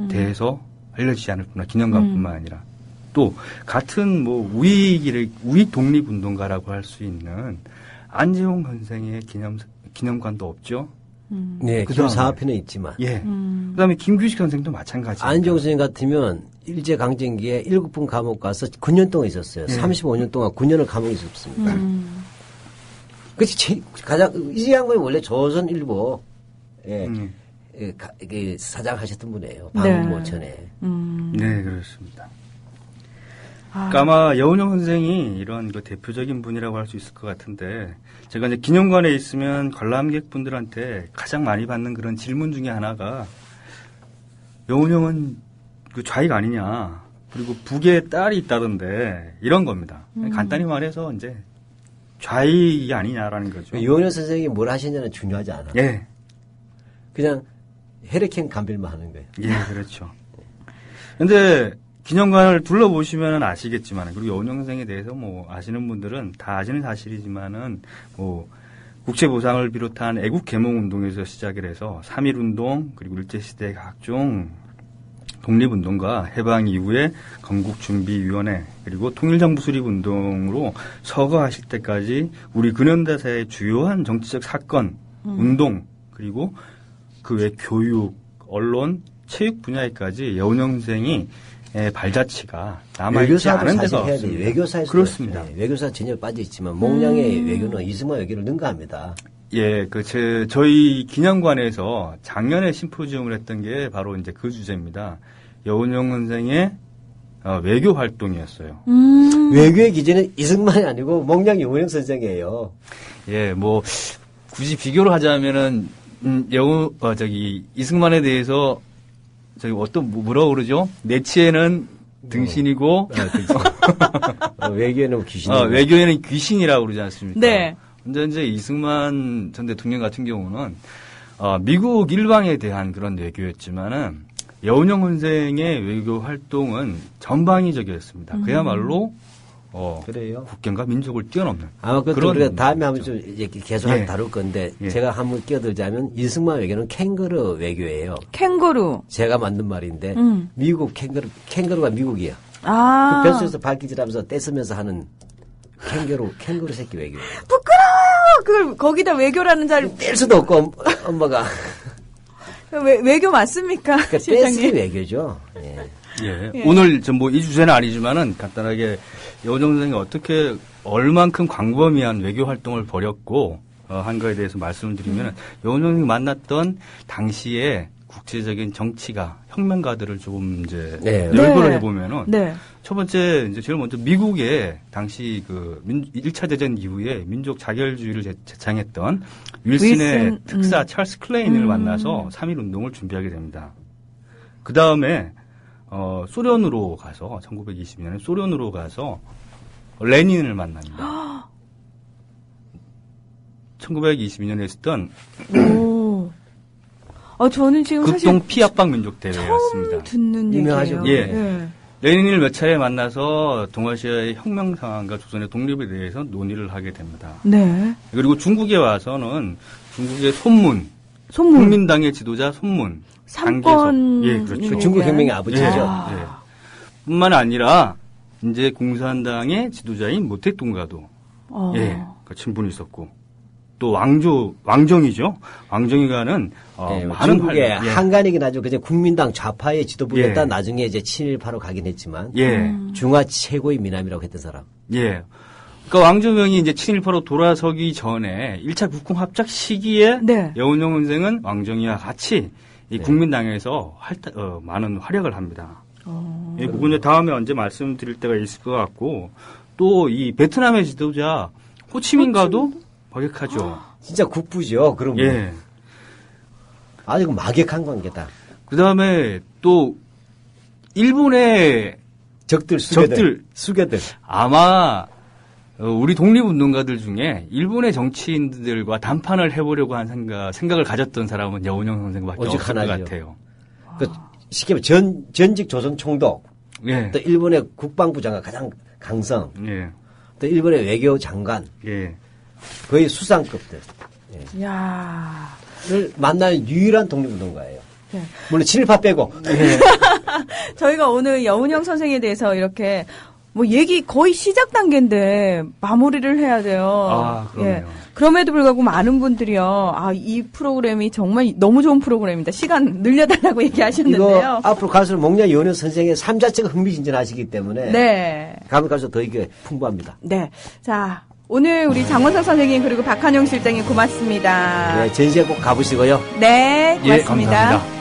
대해서 알려지지 않을 뿐만 기념관뿐만 아니라 또 같은 우익 독립운동가라고 할 수 있는 안재홍 선생의 기념관도 없죠. 네, 그 사업회는 있지만. 예. 그다음에 김규식 선생도 마찬가지입니다. 안재홍 선생 같으면 일제 강점기에 7분 감옥 가서 9년 동안 있었어요. 예. 35년 동안 9년을 감옥에 있었습니다. 그렇지. 이 양반이 원래 조선일보 사장하셨던 분이에요. 방문 전에. 네, 그렇습니다. 그러니까 아마 여운영 선생이 이런 대표적인 분이라고 할 수 있을 것 같은데 제가 이제 기념관에 있으면 관람객분들한테 가장 많이 받는 그런 질문 중에 하나가 여운영은 좌익 아니냐 그리고 북에 딸이 있다던데 이런 겁니다. 간단히 말해서 이제 좌익이 아니냐라는 거죠. 여운영 선생이 뭘 하셨냐는 중요하지 않아. 예. 그냥 혈액형 감별만 하는 거예요. 예, 그렇죠. 근데 기념관을 둘러보시면 아시겠지만, 그리고 여운영 선생에 대해서 아시는 분들은 다 아시는 사실이지만은, 국제보상을 비롯한 애국 계몽운동에서 시작을 해서 3.1운동 그리고 일제시대 각종 독립운동과 해방 이후에 건국준비위원회 그리고 통일정부 수립운동으로 서거하실 때까지 우리 근현대사의 주요한 정치적 사건, 운동 그리고 그 외 교육, 언론, 체육 분야에까지 여운형 선생이 발자취가 남아있지 않은 데가 없습니다. 외교사에서 그렇습니다. 네, 외교사 전혀 빠져있지만 목량의 외교는 이승만 외교를 능가합니다. 예, 저희 기념관에서 작년에 심포지움을 했던 게 바로 이제 그 주제입니다. 여운형 선생의 외교 활동이었어요. 외교의 기준은 이승만이 아니고 목량 여운형 선생이에요. 예, 뭐 굳이 비교를 하자면은 이승만에 대해서 뭐라고 그러죠? 내치에는 등신이고 외교에는 귀신. 외교에는 귀신이라고 그러지 않습니까? 네. 근데 이제 이승만 전 대통령 같은 경우는 미국 일방에 대한 그런 외교였지만은 여운형 선생의 외교 활동은 전방위적이었습니다. 그야말로 그래요. 국경과 민족을 뛰어넘는. 아마 그것도 우리가 다음에 한번 좀 이제 계속 예. 다룰 건데 예. 제가 한번 끼어들자면 이승만 외교는 캥거루 외교예요. 캥거루. 제가 만든 말인데 미국 캥거루가 미국이에요. 아. 그 벼슬에서 발기질하면서 떼쓰면서 하는 캥거루 새끼 외교. 부끄러워! 그걸 거기다 외교라는 자를 뗄 수도 없고 엄마가. 외교 맞습니까? 그러니까 실장님. 떼쓰기 외교죠. 예. 예. 예. 오늘 이 주제는 아니지만은 간단하게 여운형 선생이 어떻게 얼만큼 광범위한 외교 활동을 벌였고 한 거에 대해서 말씀을 드리면 여운형 선생이 만났던 당시에 국제적인 정치가 혁명가들을 조금 이제 네. 열거를 네. 해보면은 네. 첫 번째 이제 제일 먼저 미국의 당시 1차 대전 이후에 민족 자결주의를 제창했던 윌슨의 윌슨, 특사 찰스 클레인을 만나서 3.1 운동을 준비하게 됩니다. 그 다음에 소련으로 가서 1920년에 소련으로 가서 레닌을 만납니다. 1922년에 있었던 오. 저는 지금 사실 극동 피압방 민족 대회였습니다. 처음 듣는 유명하죠. 얘기예요. 예. 예. 레닌을 몇 차례 만나서 동아시아의 혁명 상황과 조선의 독립에 대해서 논의를 하게 됩니다. 네. 그리고 중국에 와서는 중국의 손문, 손문. 국민당의 지도자 손문, 삼권. 예, 그렇죠. 그 중국 혁명의 아버지죠. 예. 뿐만 아니라 이제 공산당의 지도자인 모택동과도 그 친분이 있었고 또 왕정이죠. 왕정이가는 많은 중국의 활동, 한간이긴 하죠. 그저 국민당 좌파의 지도부였다 예. 나중에 이제 친일파로 가긴 했지만 예. 중화 최고의 미남이라고 했던 사람. 예. 그러니까 왕조명이 이제 친일파로 돌아서기 전에 1차 국공 합작 시기에 네. 여운형 선생은 왕정이와 같이 이 국민당에서 많은 활약을 합니다. 예, 그건 이제 다음에 언제 말씀드릴 때가 있을 것 같고 또 이 베트남의 지도자 호치민과도 박약하죠. 진짜 국부죠. 그럼 예. 아주 막역한 관계다. 그 다음에 또 일본의 적들 수괴들. 아마 우리 독립운동가들 중에 일본의 정치인들과 담판을 해보려고 한 생각을 가졌던 사람은 여운형 선생밖에 오직 없을 것 하나죠. 같아요. 그 쉽게 말하면 전직 조선 총독, 예. 또 일본의 국방부 장관 가장 강성, 예. 또 일본의 외교 장관, 예. 거의 수상급들. 야. 를 만나는 유일한 독립운동가예요. 네. 물론 친일파 빼고. 저희가 오늘 여운형 선생에 대해서 이렇게 얘기 거의 시작 단계인데 마무리를 해야 돼요. 아, 그럼요. 그럼에도 불구하고 많은 분들이요. 이 프로그램이 정말 너무 좋은 프로그램입니다. 시간 늘려달라고 얘기하셨는데요. 이거 앞으로 갈수록 목량 여운형 선생의 삶 자체가 흥미진진하시기 때문에 네. 가면 갈수록 더 이게 풍부합니다. 네. 자, 오늘 우리 장원석 선생님 그리고 박한용 실장님 고맙습니다. 네, 전시회 꼭 가보시고요. 네, 예, 고맙습니다. 감사합니다.